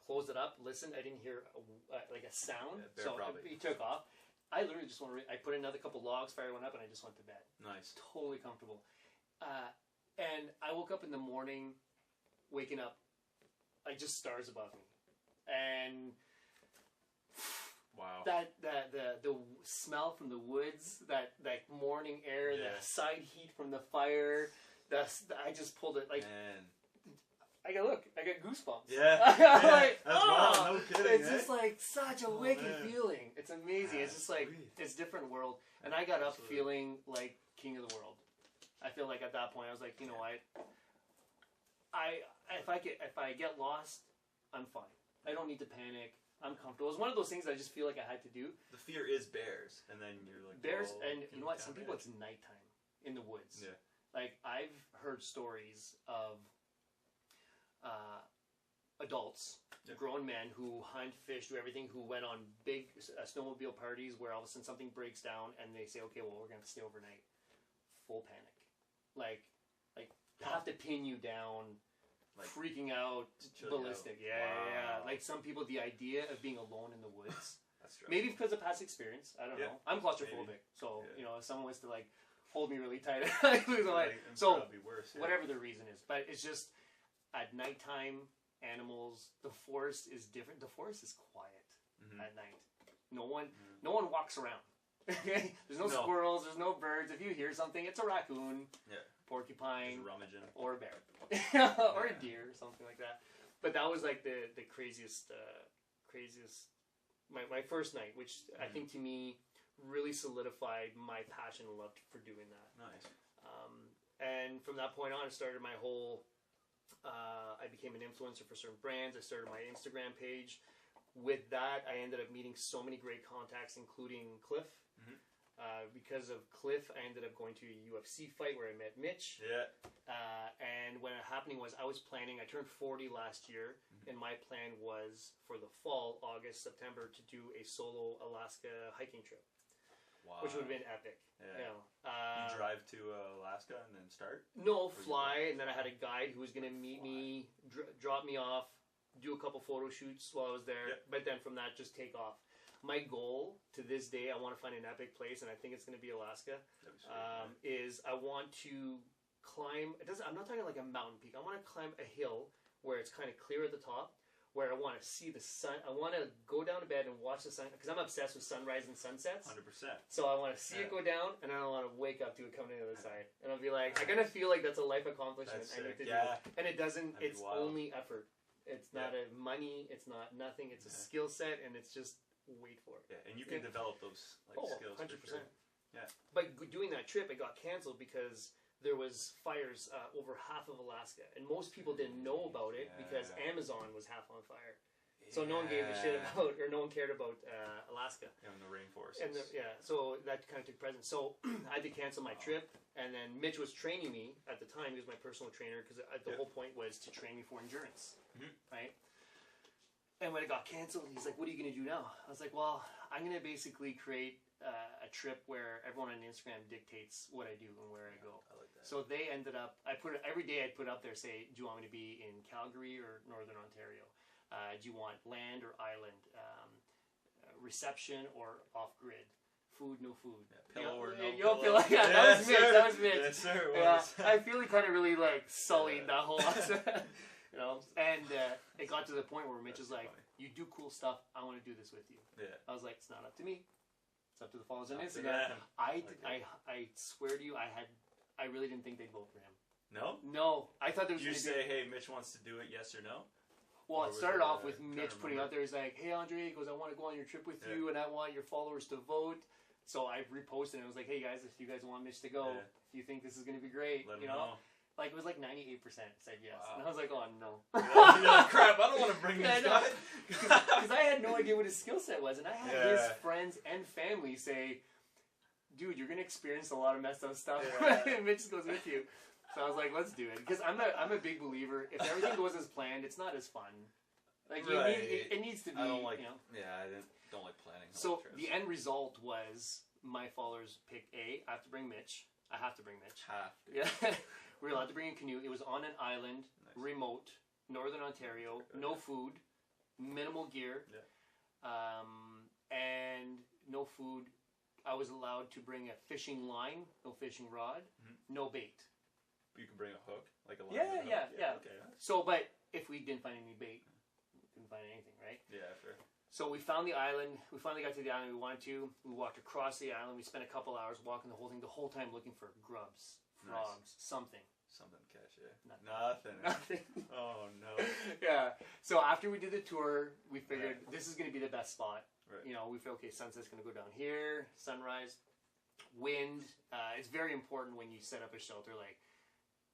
closed it up, listened. I didn't hear like a sound, so he took off. I literally just want to. I put in another couple logs, fire one up, and I just went to bed. Nice. Totally comfortable. And I woke up in the morning, waking up, like just stars above me, and wow. The smell from the woods, that morning air, Yeah. the side heat from the fire. I just pulled it like. Man. I got goosebumps. Yeah. Like, as well. No kidding. It's just like such a wicked feeling. It's amazing. It's just like it's a different world. And I got up feeling like king of the world. I feel like at that point I was like, you know what? If I get lost, I'm fine. I don't need to panic. I'm comfortable. It was one of those things I just feel like I had to do. The fear is bears, and then you're like bears, oh, and you know what? Some people it's nighttime in the woods. Yeah. Like I've heard stories of adults, grown men who hunt, fish, do everything, who went on big snowmobile parties where all of a sudden something breaks down and they say, okay, well, we're going to stay overnight. Full panic. Like have to pin you down, like, freaking out, ballistic. Yeah. Like some people, the idea of being alone in the woods, that's maybe because of past experience, I don't know. I'm claustrophobic, so, you know, if someone was to, like, hold me really tight, I lose my life. So, whatever the reason is. But it's just, at nighttime, animals, the forest is different. The forest is quiet at night. No one walks around. There's no squirrels, there's no birds. If you hear something, it's a raccoon, porcupine, or a bear, or a deer, or something like that. But that was like the craziest, my first night, which I think to me really solidified my passion and love for doing that. Nice. And from that point on, I started my whole. I became an influencer for certain brands. I started my Instagram page. With that, I ended up meeting so many great contacts, including Cliff. Because of Cliff, I ended up going to a UFC fight where I met Mitch. Yeah. And what happening was I turned 40 last year, and my plan was for the fall, August, September, to do a solo Alaska hiking trip. Wow. Which would have been epic. Yeah. You know, you drive to Alaska and then start? No, fly, and then I had a guide who was going to meet me, drop me off, do a couple photo shoots while I was there, but then from that, just take off. My goal to this day, I want to find an epic place, and I think it's going to be Alaska, is I want to climb, I'm not talking like a mountain peak, I want to climb a hill where it's kind of clear at the top, where I want to see the sun. I want to go down to bed and watch the sun, because I'm obsessed with sunrise and sunsets. 100%. So I want to see it go down, and I want to wake up to it coming to the other side. And I'll be like, I'm going to feel like that's a life accomplishment. I need to do. And it doesn't, it's only effort. It's not a money, it's not nothing, it's a skill set, and it's just wait for it. Yeah, and you can develop those skills 100%. For sure. Yeah. But doing that trip, it got canceled because there was fires over half of Alaska, and most people didn't know about it because Amazon was half on fire. So no one gave a shit about, or no one cared about Alaska. And the rainforest. And so that kind of took precedence. So I had to cancel my trip, and then Mitch was training me at the time. He was my personal trainer because the whole point was to train me for endurance, right? And when it got canceled, he's like, what are you going to do now? I was like, well, I'm going to basically create a trip where everyone on Instagram dictates what I do and where I go. I like that. So they ended up, every day I'd put up there, say, do you want me to be in Calgary or Northern Ontario? Do you want land or island? Reception or off-grid? Food, no food. Pillow or no pillow. That was Mitch. That was Mitch. Yes, sir. I feel he kind of really like sullied that whole you know, and it got to the point where Mitch is like, you do cool stuff, I want to do this with you. Yeah. I was like, it's not up to me. It's up to the followers on Instagram. I swear to you, I really didn't think they'd vote for him. No? No. I thought there was going to say, hey, Mitch wants to do it, yes or no? Well, it started off with Mitch putting out there, he's like, hey, Andre, he goes, I want to go on your trip with you, and I want your followers to vote. So I reposted it. I was like, hey, guys, if you guys want Mitch to go, if you think this is going to be great, let him know. Like, it was like 98% said yes. Wow. And I was like, oh, no. You're like, crap, I don't want to bring this guy. Because I had no idea what his skill set was. And I had his friends and family say, dude, you're going to experience a lot of messed up stuff. And Mitch goes with you. So I was like, let's do it. Because I'm a big believer. If everything goes as planned, it's not as fun. Like, it needs to be, I don't like, you know. Yeah, I don't like planning. So the end result was my followers pick I have to bring Mitch. I have to bring Mitch. Yeah. We were allowed to bring a canoe. It was on an island, remote, Northern Ontario, no food, minimal gear, and no food, I was allowed to bring a fishing line, no fishing rod, no bait. You can bring a hook, like a line. Yeah. Okay. So, but if we didn't find any bait, we couldn't find anything, right? Yeah, fair. So we found the island. We finally got to the island we wanted to. We walked across the island. We spent a couple hours walking the whole thing, the whole time looking for grubs, frogs, something. Something to catch, Nothing. Nothing. Oh, no. Yeah. So after we did the tour, we figured this is going to be the best spot. Right. You know, we feel, okay, sunset's going to go down here, sunrise, wind. It's very important when you set up a shelter, like,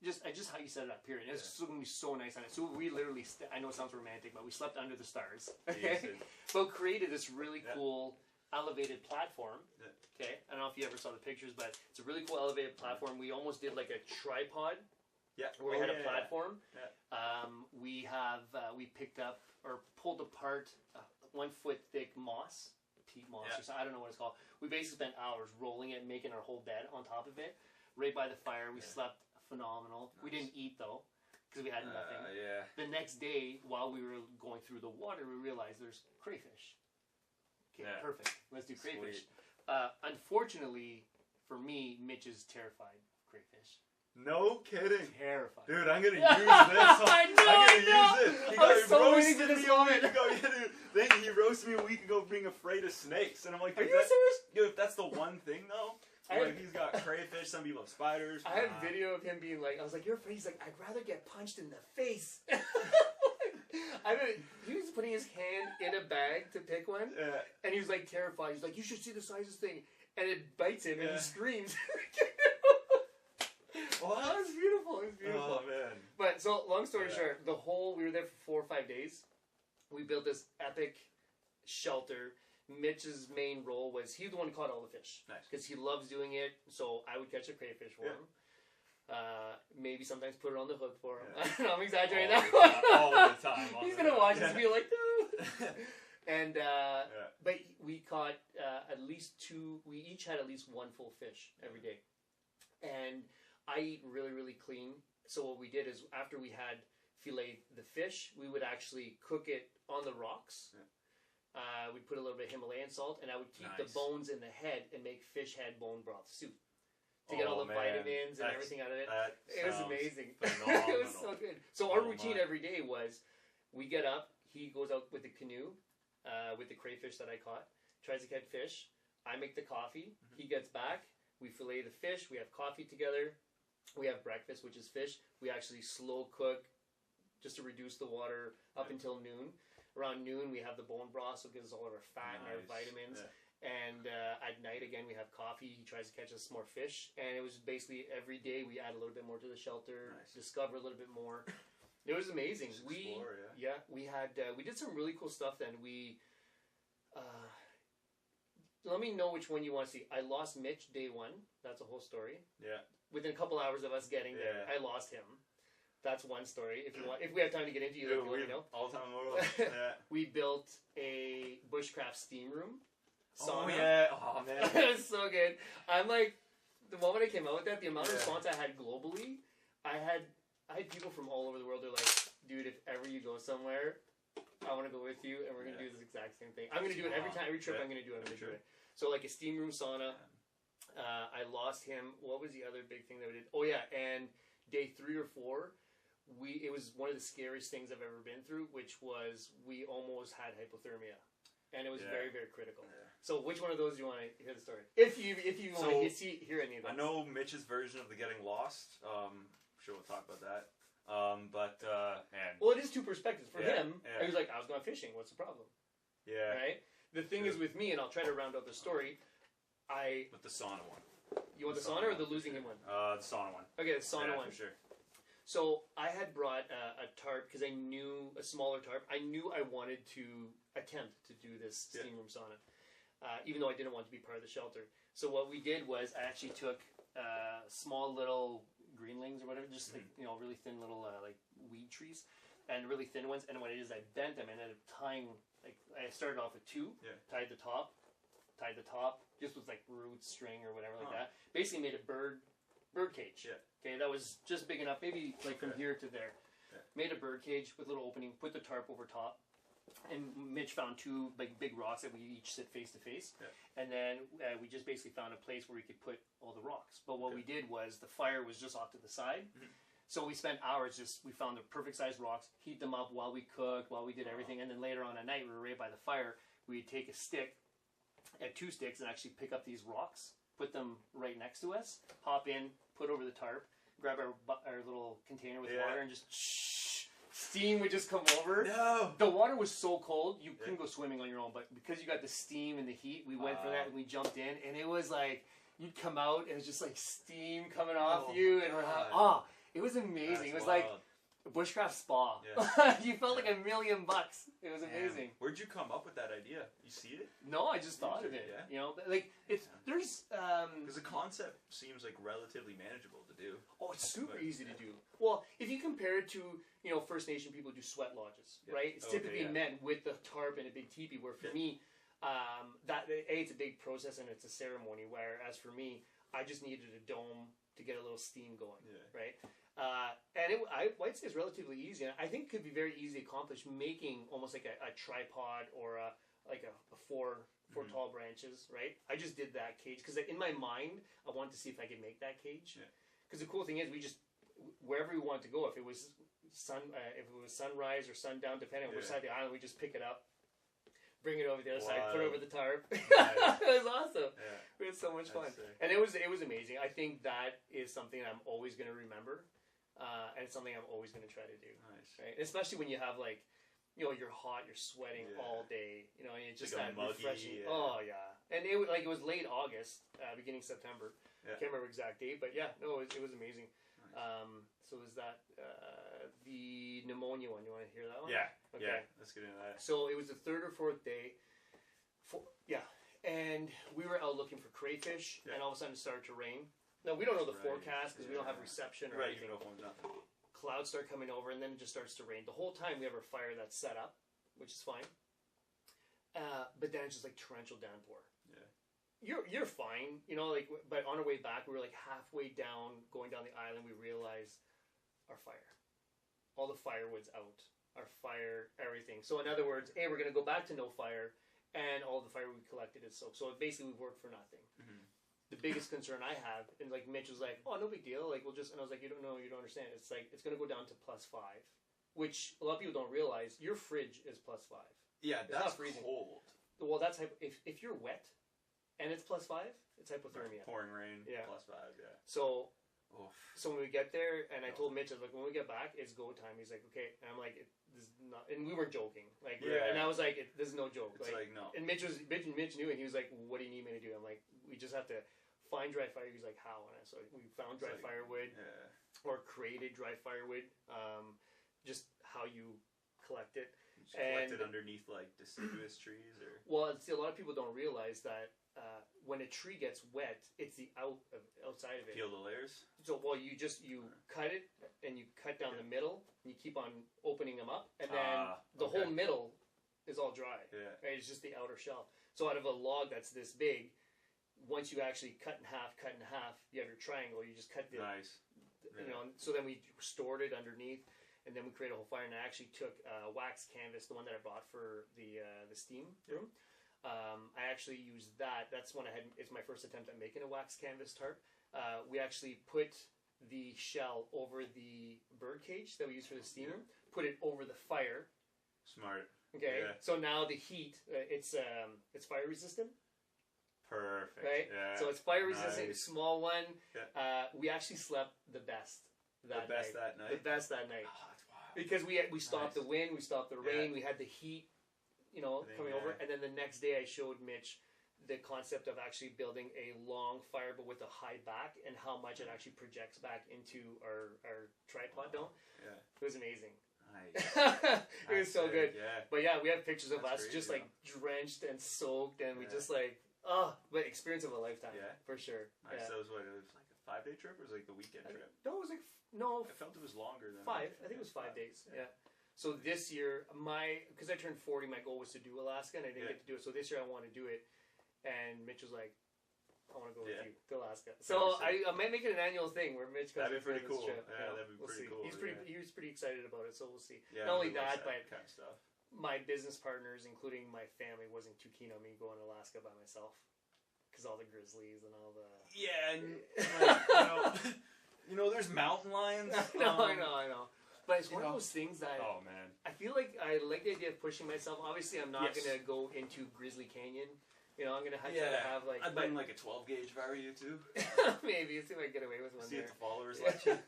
just how you set it up, period. It's going to be so nice on it. So we literally, I know it sounds romantic, but we slept under the stars. Okay? So created this really cool elevated platform. Okay? I don't know if you ever saw the pictures, but it's a really cool elevated platform. We almost did like a tripod. Yeah. Where we had a platform. Yeah. We picked up or pulled apart 1 foot thick moss, peat moss or something. I don't know what it's called. We basically spent hours rolling it, making our whole bed on top of it, right by the fire. We slept phenomenal. Nice. We didn't eat though, because we had nothing. The next day, while we were going through the water, we realized there's crayfish. Okay, perfect. Let's do crayfish. Unfortunately, for me, Mitch is terrified of crayfish. No kidding. Terrified. Dude, I'm going to use this. I'm going to use this. I was so waiting for this moment. Then he roasted me a week ago being afraid of snakes. And I'm like, are you serious? Dude, if that's the one thing, though. Like, he's got crayfish, some people have spiders. I have video of him being like, I was like, you're afraid? He's like, I'd rather get punched in the face. He was putting his hand in a bag to pick one, and he was like terrified. He's like, you should see the size of this thing. And it bites him, and he screams. What? It was beautiful. It was beautiful. Oh, man. But, so, long story short, we were there for 4 or 5 days. We built this epic shelter. Mitch's main role was, he's the one who caught all the fish. Nice. Because he loves doing it, so I would catch a crayfish for him. Maybe sometimes put it on the hook for him. I don't know, I'm exaggerating that one. All the time. He's going to watch this and be like, no. And, but we caught at least 2, we each had at least 1 full fish every day. And I eat really, really clean. So what we did is, after we had filleted the fish, we would actually cook it on the rocks. We'd put a little bit of Himalayan salt, and I would keep the bones in the head and make fish head bone broth soup to get all the vitamins and everything out of it. It was amazing. It was so good. So our routine every day was, we get up, he goes out with the canoe with the crayfish that I caught, tries to catch fish. I make the coffee. He gets back. We fillet the fish. We have coffee together. We have breakfast, which is fish. We actually slow cook just to reduce the water up until noon. Around noon, we have the bone broth, so it gives us all of our fat and our vitamins. And at night, again, we have coffee. He tries to catch us more fish. And it was basically every day we add a little bit more to the shelter, discover a little bit more. It was amazing. We did some really cool stuff then. Let me know which one you want to see. I lost Mitch day 1. That's a whole story. Yeah. Within a couple hours of us getting there, I lost him. That's one story. If we have time to get into it, let me know. All time We built a bushcraft steam room. Sauna. Oh yeah! Oh man, it was so good. I'm like, the moment I came out with that, the amount of response I had globally, I had people from all over the world. They're like, dude, if ever you go somewhere, I want to go with you, and we're gonna do this exact same thing. I'm gonna do it every trip. I'm gonna do it. So like a steam room sauna. I lost him. What was the other big thing that we did? Oh yeah, and day 3 or 4. It was one of the scariest things I've ever been through, which was we almost had hypothermia, and it was very, very critical. So, which one of those do you want to hear the story? If you want to hear any of those. I know Mitch's version of the getting lost. I'm sure we'll talk about that. Well, it is 2 perspectives. For him, he was like, I was going fishing. What's the problem? Yeah. Right. The thing is with me, and I'll try to round out the story. With the sauna one. You want the sauna or the losing him one? The sauna one. Okay, the sauna one. For sure. So I had brought a tarp because I knew a smaller tarp. I knew I wanted to attempt to do this steam room sauna, even though I didn't want to be part of the shelter. So what we did was I actually took small little greenlings or whatever, just like really thin little like weed trees, and really thin ones. And what I did is I bent them and ended up tying. Like I started off with 2, tied the top, just with like roots, string, or whatever like that. Basically made a bird cage. Okay, that was just big enough, maybe like from here to there. Made a bird cage with a little opening, put the tarp over top, and Mitch found two big rocks that we each sit face to face, and then we just basically found a place where we could put all the rocks. But what we did was the fire was just off to the side, so we spent hours we found the perfect size rocks, heat them up while we cooked, while we did everything, and then later on at night we were right by the fire. We'd take a stick, two sticks, and actually pick up these rocks, put them right next to us, hop in, put over the tarp, grab our little container with water, and just steam would just come over. No! The water was so cold, you couldn't go swimming on your own, but because you got the steam and the heat, we went for that and we jumped in, and it was like, you'd come out, and it was just like steam coming off you, and it was amazing. That's it was wild. Like a bushcraft spa. Yeah. You felt like $1 million. It was amazing. Where'd you come up with that idea? You see it? No, I just thought of it. Yeah. You know, like there's because the concept seems like relatively manageable to do. Oh, it's super easy to do. Well, if you compare it to First Nation people do sweat lodges, right? It's typically men with the tarp and a big teepee. Where for me, it's a big process and it's a ceremony. Whereas for me, I just needed a dome to get a little steam going, right? And I'd say it's relatively easy. And I think it could be very easy accomplished making almost like a tripod or a four tall branches, right? I just did that cage because in my mind, I wanted to see if I could make that cage. Because the cool thing is, we just wherever we wanted to go, if it was sunrise or sundown, depending on which side of the island, we just pick it up, bring it over the other side, put it over the tarp. Nice. It was awesome. Yeah. We had so much fun, and it was amazing. I think that is something I'm always going to remember. And it's something I'm always going to try to do. Nice. Right? Especially when you have you're hot, you're sweating all day, and it's just like that muggy, refreshing. Yeah. Oh yeah. And it was late August, beginning September. Yeah. Can't remember exact date, but it was amazing. Nice. So is that the pneumonia one? You want to hear that one? Yeah. Okay. Yeah. Let's get into that. So it was the third or fourth day. And we were out looking for crayfish, and all of a sudden it started to rain. No, we don't know the forecast because we don't have reception or anything. Clouds start coming over, and then it just starts to rain. The whole time we have our fire that's set up, which is fine. But then it's just like torrential downpour. Yeah. You're fine, but on our way back, we were like halfway down, going down the island, we realized our fire. All the firewood's out. Our fire, everything. So in other words, we're going to go back to no fire, and all the fire we collected is soaked. So basically we've worked for nothing. Mm-hmm. The biggest concern I have, and like Mitch was like, "Oh, no big deal. Like we'll just," and I was like, "You don't know, you don't understand. It's like it's going to go down to +5, which a lot of people don't realize. Your fridge is +5. Yeah, that's cold. Well, that's if you're wet, and it's +5, it's hypothermia. Pouring rain, +5. Yeah. So when we get there, and I told Mitch, I was like, "When we get back, it's go time." He's like, "Okay," and I'm like, "This is not," and we weren't joking. Like, and I was like, "This is no joke." It's like no. And Mitch knew, and he was like, "What do you need me to do?" I'm like, "We just have to find dry fire." He's like, "How?" And so we found dry firewood, or created dry firewood. Just how you collect it. Collect it underneath like deciduous trees, or see, a lot of people don't realize that when a tree gets wet, it's the outside of it. Peel the layers. So you cut it and you cut down the middle, and you keep on opening them up, and then the whole middle is all dry. Yeah, right? It's just the outer shell. So out of a log that's this big, once you actually cut in half, you have your triangle. You just cut the So then we stored it underneath. And then we created a whole fire, and I actually took wax canvas, the one that I bought for the steam room. I actually used that. That's when it's my first attempt at making a wax canvas tarp. We actually put the shell over the bird cage that we use for the steam room, put it over the fire. Smart. Okay. Yeah. So now the heat, it's fire resistant. Perfect. Right? Yeah. So it's fire resistant, small one. Yeah. We actually slept the best that night. The best that night. Oh, that's wild. Because we stopped the wind, we stopped the rain, we had the heat, coming over. And then the next day I showed Mitch the concept of actually building a long fire but with a high back, and how much it actually projects back into our tripod dome. Yeah. It was amazing. Nice. It was so good. Yeah. But we have pictures of us just like drenched and soaked, and we just like, but experience of a lifetime. Yeah. For sure. Nice. Yeah. So it was like a 5-day trip, or was it like the weekend trip? No, it was I felt it was longer than 5. I think it was 5 days. Yeah. So this year, because I turned 40, my goal was to do Alaska, and I didn't get to do it. So this year I want to do it, and Mitch was like, "I want to go with you to Alaska." So I might make it an annual thing where Mitch goes. That'd be pretty cool. Yeah, that'd be pretty cool. He was pretty excited about it, so we'll see. Yeah, not only that, but kind of stuff. my business partners, including my family, wasn't too keen on me going to Alaska by myself because all the grizzlies and all the and there's mountain lions. I know. But it's one of those things that oh man, I feel like I like the idea of pushing myself. Obviously, I'm not gonna go into Grizzly Canyon. I'm gonna try to have like. I'd bring like a 12 gauge if I were you too. Maybe see if I can get away with one. See there. if the followers like you.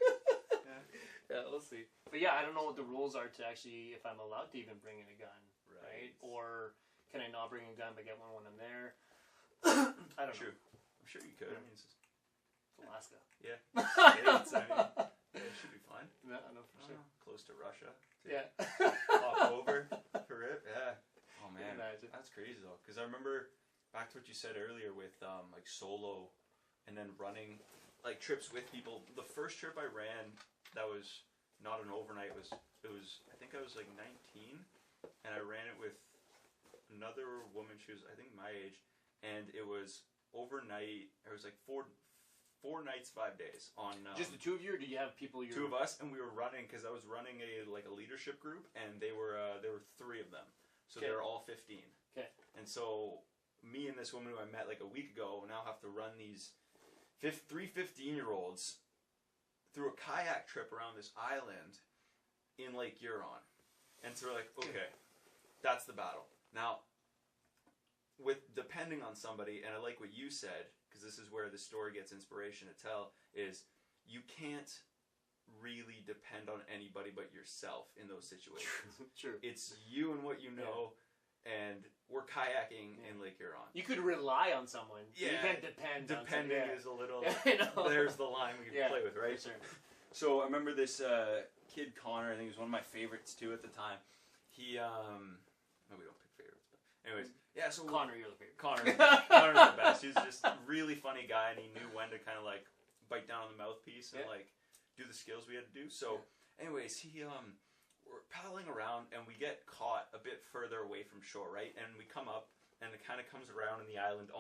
Yeah, we'll see. But yeah, I don't know what the rules are to actually, if I'm allowed to even bring in a gun, right? Or can I not bring a gun but get one when I'm there? I don't know. I'm sure you could. I mean, it's Alaska. Yeah. It should be fine. No, I know for sure. Close to Russia. Too. Yeah. Hop over for it. Yeah. Oh man, that's crazy though. Because I remember back to what you said earlier with like solo, and then running like trips with people. The first trip I ran that was not an overnight. It was I think I was like 19, and I ran it with another woman. She was I think my age, and it was overnight. It was like four nights, 5 days on. Just the two of you, or do you have people? Two of us, and we were running because I was running a leadership group, and there were three of them, so they were all 15. Okay. And so me and this woman who I met like a week ago now have to run these three 15-year-olds through a kayak trip around this island in Lake Huron. And so we're like, okay, that's the battle. Now, with depending on somebody, and I like what you said, because this is where the story gets inspiration to tell, is you can't really depend on anybody but yourself in those situations. True. It's you and what you know, and we're kayaking in Lake Huron. You could rely on someone. Yeah. You can't depend on Depending is a little... There's the line we can play with, right? For sure. So I remember this kid, Connor, I think he was one of my favorites too at the time. He, no, we don't pick favorites, but anyways. Yeah, so... Connor, you're the favorite. Connor's the best. He was just a really funny guy, and he knew when to kind of like bite down on the mouthpiece and like do the skills we had to do. So anyways, we're paddling around, and we get caught a bit further away from shore, right? And we come up, and it kind of comes around, and the island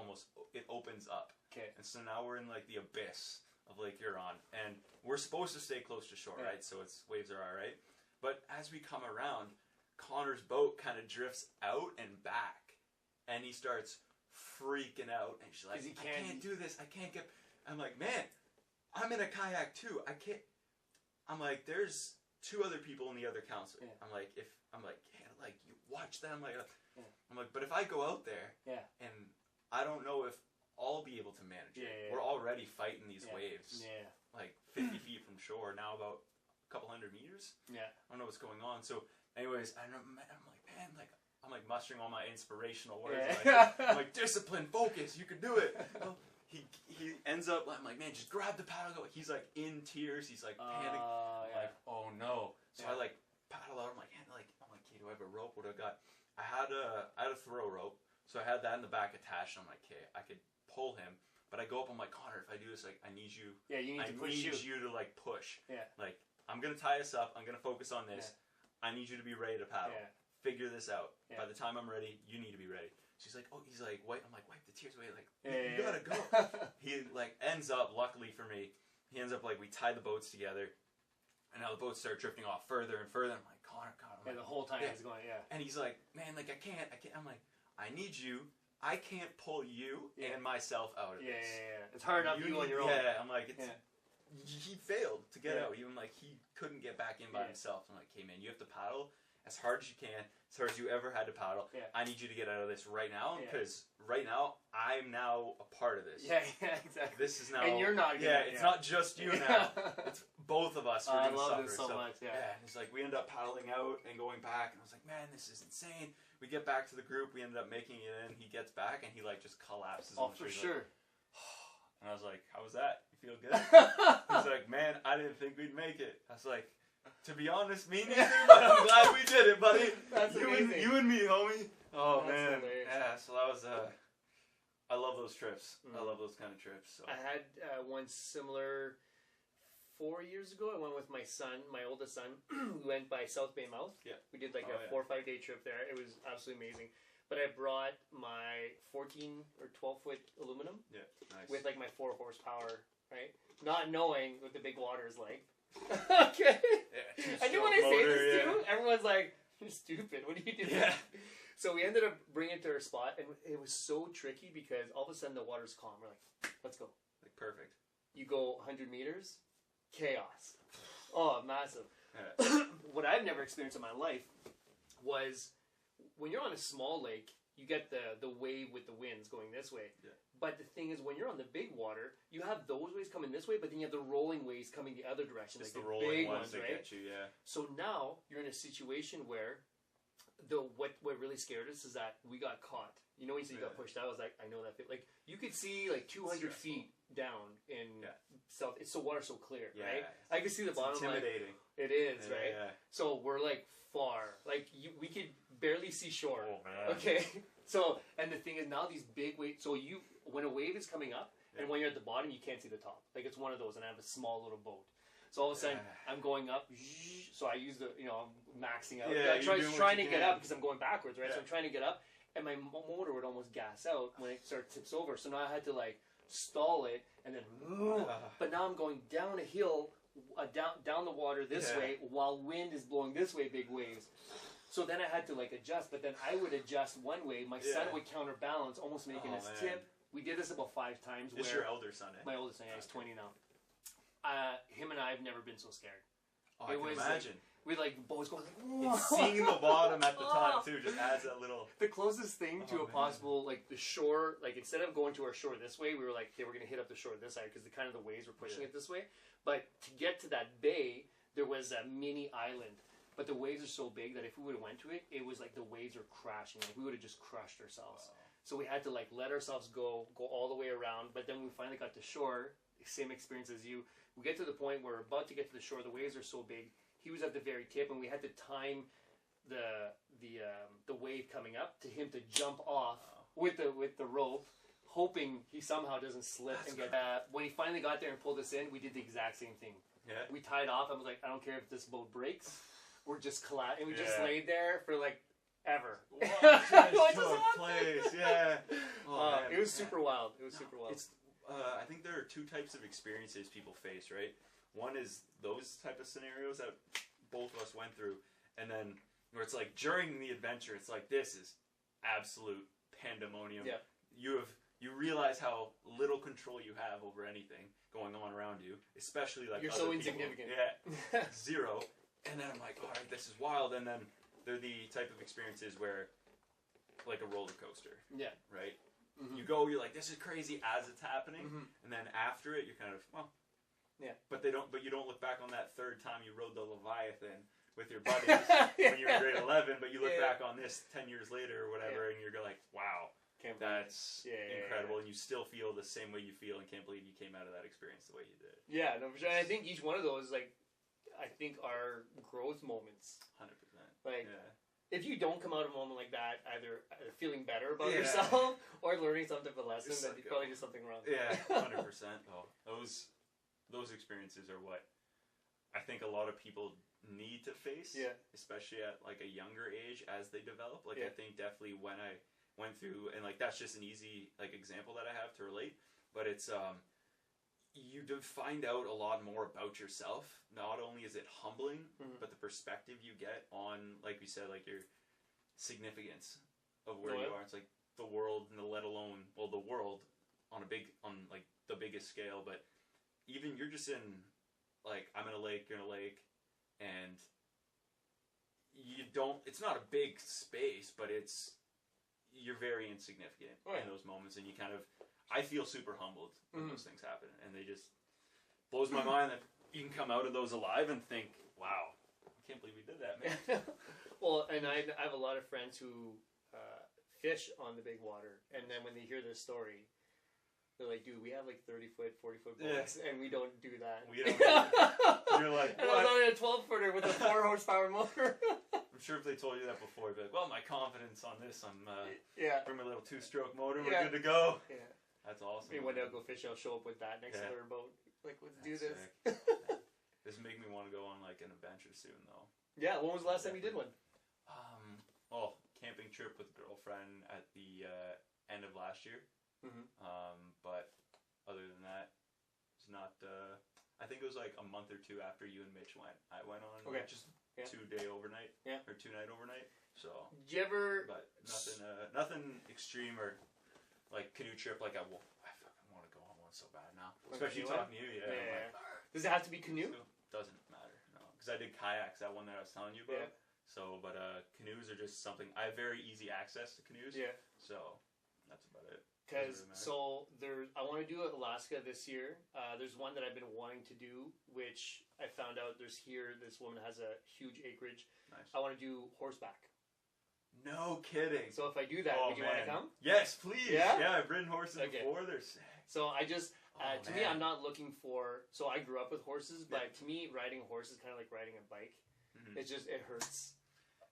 it opens up. Okay. And so now we're in like the abyss of Lake Huron, and we're supposed to stay close to shore, right? So waves are all right. But as we come around, Connor's boat kind of drifts out and back, and he starts freaking out, and she's like, I can't do this. I can't get... I'm like, man, I'm in a kayak too. I can't... I'm like, there's 2 other people in the other counselor. Yeah. I'm like, you watch them. I'm like, but if I go out there, and I don't know if I'll be able to manage it. We're already fighting these waves, like 50 feet from shore, now about a couple hundred meters. I don't know what's going on. So, anyways, I'm like, man, I'm like mustering all my inspirational words. I'm like, discipline, focus, you can do it. Well, he ends up, I'm like, man, just grab the paddle. He's like in tears. He's like panicking. I'm like, oh no. So I like paddle out. I'm like, okay, do I have a rope? What do I got? I had a throw rope, so I had that in the back attached. I'm like, okay, I could pull him, but I go up. I'm like, Connor, if I do this, like, I need you. Yeah, you need to push. I need you to like push. Yeah. Like, I'm gonna tie us up. I'm gonna focus on this. I need you to be ready to paddle. Figure this out. By the time I'm ready, you need to be ready. She's like, oh, he's like, wait. I'm like, wipe the tears away. Like, you gotta go. He like ends up, luckily for me, he ends up like we tie the boats together, and now the boats start drifting off further and further. I'm like, Connor. Yeah, the whole time he's going, And he's like, man, like I can't. I'm like, I need you. I can't pull you and myself out of this. Yeah. It's hard enough you on your own. Yeah, I'm like, he failed to get out. Even like he couldn't get back in by himself. I'm like, hey man, you have to paddle as hard as you can, as hard as you ever had to paddle. I need you to get out of this right now, because right now I'm now a part of this. Yeah, exactly. This is now, and you're not. It's not just you now. It's both of us. I love this so much. Yeah. And it's like we end up paddling out and going back, and I was like, man, this is insane. We get back to the group. We ended up making it in. He gets back, and he like just collapses. Oh, for sure. And I was like, how was that? You feel good? He's like, man, I didn't think we'd make it. I was like, to be honest, me neither, but I'm glad we did it, buddy. That's amazing. You and me, homie. Oh, that's man. Hilarious. Yeah, so that was, I love those trips. I love those kind of trips. So. I had one similar 4 years ago. I went with my son, my oldest son. We went by South Bay Mouth. Yeah. We did like a 4 or 5 day trip there. It was absolutely amazing. But I brought my 14 or 12 foot aluminum. Yeah, nice. With like my 4 horsepower, right? Not knowing what the big water is like. Okay. Yeah, I knew when I say this too, everyone's like, you're stupid. What are you doing? Yeah. So we ended up bringing it to our spot, and it was so tricky because all of a sudden the water's calm. We're like, let's go. Like perfect. You go 100 meters, chaos. Oh, massive. Yeah. What I've never experienced in my life was when you're on a small lake, you get the wave with the winds going this way. Yeah. But the thing is, when you're on the big water, you have those waves coming this way, but then you have the rolling waves coming the other direction. It's like the rolling big ones that right? get you, yeah. So now you're in a situation where what really scared us is that we got caught. You know when you said you got pushed out, I was like, I know that. Like you could see like 200 feet down in south. It's the water's so clear, right? I could see the bottom. Intimidating. Like, it is, right? Yeah. So we're like far, like we could barely see shore. Oh man. Okay. So and the thing is now these big waves. So when a wave is coming up and when you're at the bottom, you can't see the top. Like it's one of those, and I have a small little boat. So all of a sudden, I'm going up. So I use I'm maxing out. Yeah, trying to get up because I'm going backwards, right? Yeah. So I'm trying to get up, and my motor would almost gas out when it started tips over. So now I had to like stall it, and then. But now I'm going down a hill, down the water this way, while wind is blowing this way, big waves. So then I had to like adjust, but then I would adjust one way. My son would counterbalance, almost making us tip. We did this about 5 times. It's your elder son, eh? My oldest son, he's 20 now. Him and I have never been so scared. Oh, I can imagine. We like boats going like, it's seeing the bottom at the time too just adds that little. The closest thing to a possible like the shore, like instead of going to our shore this way, we were like, okay, we're gonna hit up the shore this side because the waves were pushing it this way. But to get to that bay, there was a mini island. But the waves are so big that if we would have went to it, it was like the waves are crashing. Like we would have just crushed ourselves. Wow. So we had to like let ourselves go all the way around. But then we finally got to shore. Same experience as you. We get to the point where we're about to get to the shore. The waves are so big. He was at the very tip, and we had to time the wave coming up to him to jump off with the rope, hoping he somehow doesn't slip and get. When he finally got there and pulled us in, we did the exact same thing. Yeah. We tied off. I was like, I don't care if this boat breaks. We're just and we just laid there for like ever. What just place? Yeah. It was super wild. It was super wild. It's, I think there are 2 types of experiences people face, right? One is those type of scenarios that both of us went through, and then where it's like during the adventure, it's like this is absolute pandemonium. Yeah. You realize how little control you have over anything going on around you, especially like you're other so insignificant. People. Yeah. Zero. And then I'm like, all right, this is wild. And then they're the type of experiences where, like a roller coaster. Yeah. Right? Mm-hmm. You go, you're like, this is crazy as it's happening. Mm-hmm. And then after it, you're kind of, well. Yeah. But you don't look back on that third time you rode the Leviathan with your buddies when you were in grade 11, but you look back on this 10 years later or whatever, and you're like, wow. That's incredible. And you still feel the same way you feel and can't believe you came out of that experience the way you did. Yeah, no, for sure. And I think each one of those, like, are growth moments. 100%. Like, if you don't come out of a moment like that, either feeling better about yourself or learning some type of lesson, then you probably did something wrong. Yeah, 100%. Oh, those experiences are what I think a lot of people need to face, especially at like a younger age as they develop. Like I think definitely when I went through, and like that's just an easy like example that I have to relate, but it's you do find out a lot more about yourself. Not only is it humbling, but the perspective you get on, like we said, like your significance of where you are. It's like the world, and let alone the world on like the biggest scale. But even you're just in, like I'm in a lake, you're in a lake, and you don't. It's not a big space, but you're very insignificant in those moments, and you kind of. I feel super humbled when those things happen, and they just blows my mind that you can come out of those alive and think, "Wow, I can't believe we did that, man." Well, and I have a lot of friends who fish on the big water, and then when they hear this story, they're like, "Dude, we have like 30-foot, 40-foot boats, and we don't do that." We don't. You're like, and I was on a 12-footer with a 4 horsepower motor. I'm sure if they told you that before, you'd be like, "Well, my confidence on this, I'm bring my little 2-stroke motor, we're good to go." Yeah. That's awesome. Maybe one day I'll go fishing, I'll show up with that next to their boat. Like, let's do this. This is making me want to go on like an adventure soon, though. Yeah, when was the last time you did one? Camping trip with a girlfriend at the end of last year. But other than that, it's not. I think it was like a month or 2 after you and Mitch went. I went on just 2-day overnight. Yeah. Or 2-night overnight. So. Did you ever? But nothing extreme or like canoe trip. Like I fucking want to go on one so bad now. Especially talking to you. Yeah. Yeah. Does it have to be canoe? Doesn't matter. No, because I did kayaks. That one that I was telling you about. Yeah. So, but canoes are just something. I have very easy access to canoes. Yeah. So that's about it. Because I want to do Alaska this year. There's one that I've been wanting to do, which I found out this woman has a huge acreage. Nice. I want to do horseback. No kidding. So if I do that, would you want to come? Yes, please. Yeah? Yeah, I've ridden horses before. They're sick. So I just, to me, I'm not looking for, so I grew up with horses, but to me, riding a horse is kind of like riding a bike. Mm-hmm. It's just, it hurts.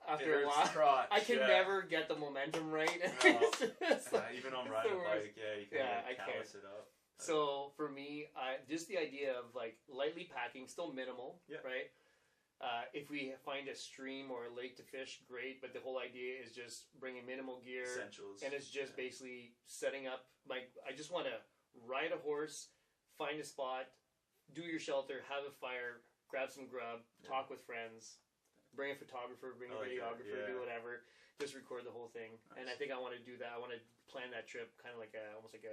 After a while, crotch, I can never get the momentum right. Even on riding a bike, you can callus it up. So for me, just the idea of like lightly packing, still minimal, right? If we find a stream or a lake to fish, great. But the whole idea is just bringing minimal gear, essentials, and it's just basically setting up. Like I just want to ride a horse, find a spot, do your shelter, have a fire, grab some grub, talk with friends. Bring a photographer, bring a videographer, do whatever. Just record the whole thing. Nice. And I think I want to do that. I want to plan that trip kind of like almost like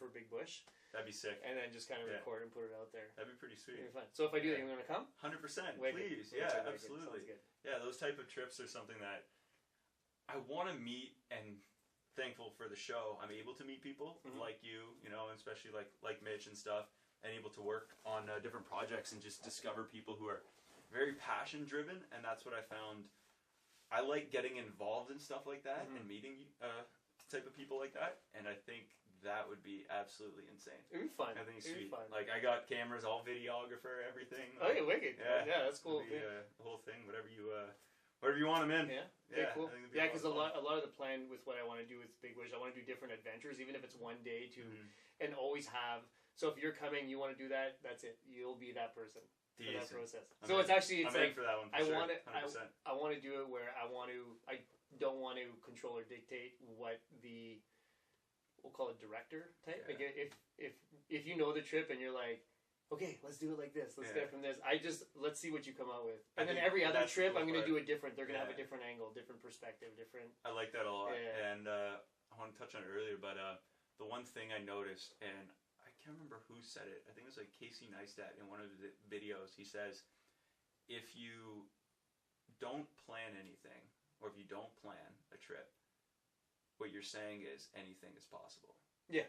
for Big Bush. That'd be sick. And then just kind of record and put it out there. That'd be pretty sweet. It'd be fun. So if I do that, you're going to come? 100%. Please. Yeah, absolutely. Yeah, those type of trips are something that I want to meet, and thankful for the show. I'm able to meet people like you, and especially like Mitch and stuff, and able to work on different projects and just discover people who are very passion driven, and that's what I found. I like getting involved in stuff like that and meeting type of people like that, and I think that would be absolutely insane. It'd be fun. I think it's sweet. Like I got cameras, all videographer, everything. Oh, yeah, wicked. Yeah, that's cool. The whole thing, whatever you want them in. Yeah, cool. Yeah, because a lot of the plan with what I want to do with Big Bush, I want to do different adventures, even if it's one day and always have. So if you're coming, you want to do that, that's it. You'll be that person. For that process. So it's actually I'm like for that one for sure. I want to do it where I don't want to control or dictate what we'll call it director type. Like if you know the trip and you're like, okay, let's do it like this. Let's get from this. Let's see what you come out with. And then every other trip, I'm going to do it different. They're going to have a different angle, different perspective, different. I like that a lot. Yeah. And I want to touch on it earlier, but the one thing I noticed, and I can't remember who said it. I think it was like Casey Neistat in one of the videos. He says, if you don't plan anything, or if you don't plan a trip, what you're saying is anything is possible. Yeah.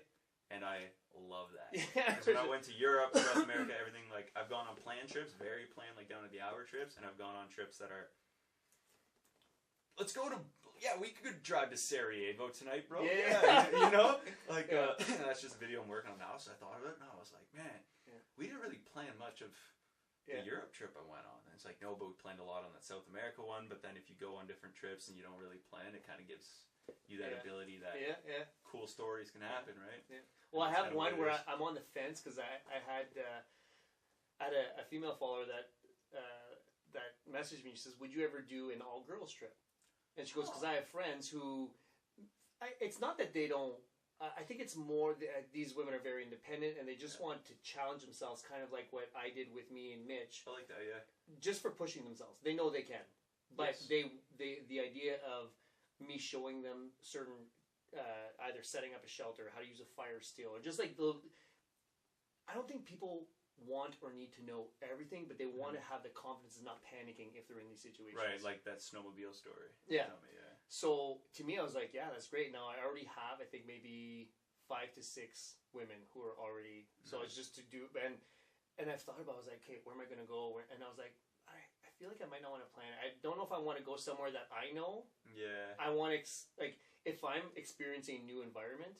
And I love that. Because when I went to Europe, South America, everything, like, I've gone on planned trips, very planned, like down to the hour trips, and I've gone on trips that are, let's go to, we could drive to Sarajevo tonight, bro. Yeah. Like, that's just a video I'm working on now, so I thought of it, and I was like, man, we didn't really plan much of the Europe trip I went on. And it's like, no, but we planned a lot on that South America one, but then if you go on different trips and you don't really plan, it kind of gives you that ability that cool stories can happen, right? Yeah. Well, I have one where I'm on the fence, because I had a female follower that messaged me. She says, would you ever do an all-girls trip? And she goes, because I have friends who, it's not that they don't, I think it's more that these women are very independent and they just want to challenge themselves, kind of like what I did with me and Mitch. I like that, yeah. Just for pushing themselves. They know they can. But the idea of me showing them certain, either setting up a shelter, how to use a fire steel, or just like I don't think people want or need to know everything, but they want to have the confidence of not panicking if they're in these situations. Right, like that snowmobile story. Yeah. So to me, I was like, yeah, that's great. Now I already have, I think, maybe 5 to 6 women who are already. So it's just to do, and I've thought about, I was like, okay, where am I going to go? And I was like, I feel like I might not want to plan it. I don't know if I want to go somewhere that I know. Yeah. I want to like if I'm experiencing a new environment.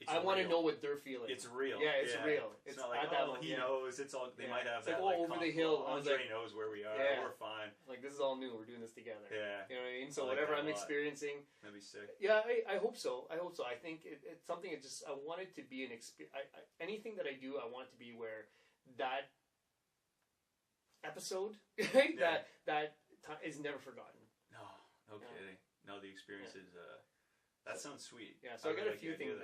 I want to know what they're feeling. It's real. Yeah, it's real. It's not like, he knows. It's all. They might have that. Like, over the hill. Andre knows where we are. We're fine. Like, this is all new. We're doing this together. Yeah. You know what I mean? So whatever I'm experiencing. That'd be sick. Yeah, I hope so. I think it's something. I want it to be an experience. Anything that I do, I want it to be where that episode that time is never forgotten. No kidding. No, the experience is. That sounds sweet. Yeah, so I got a few things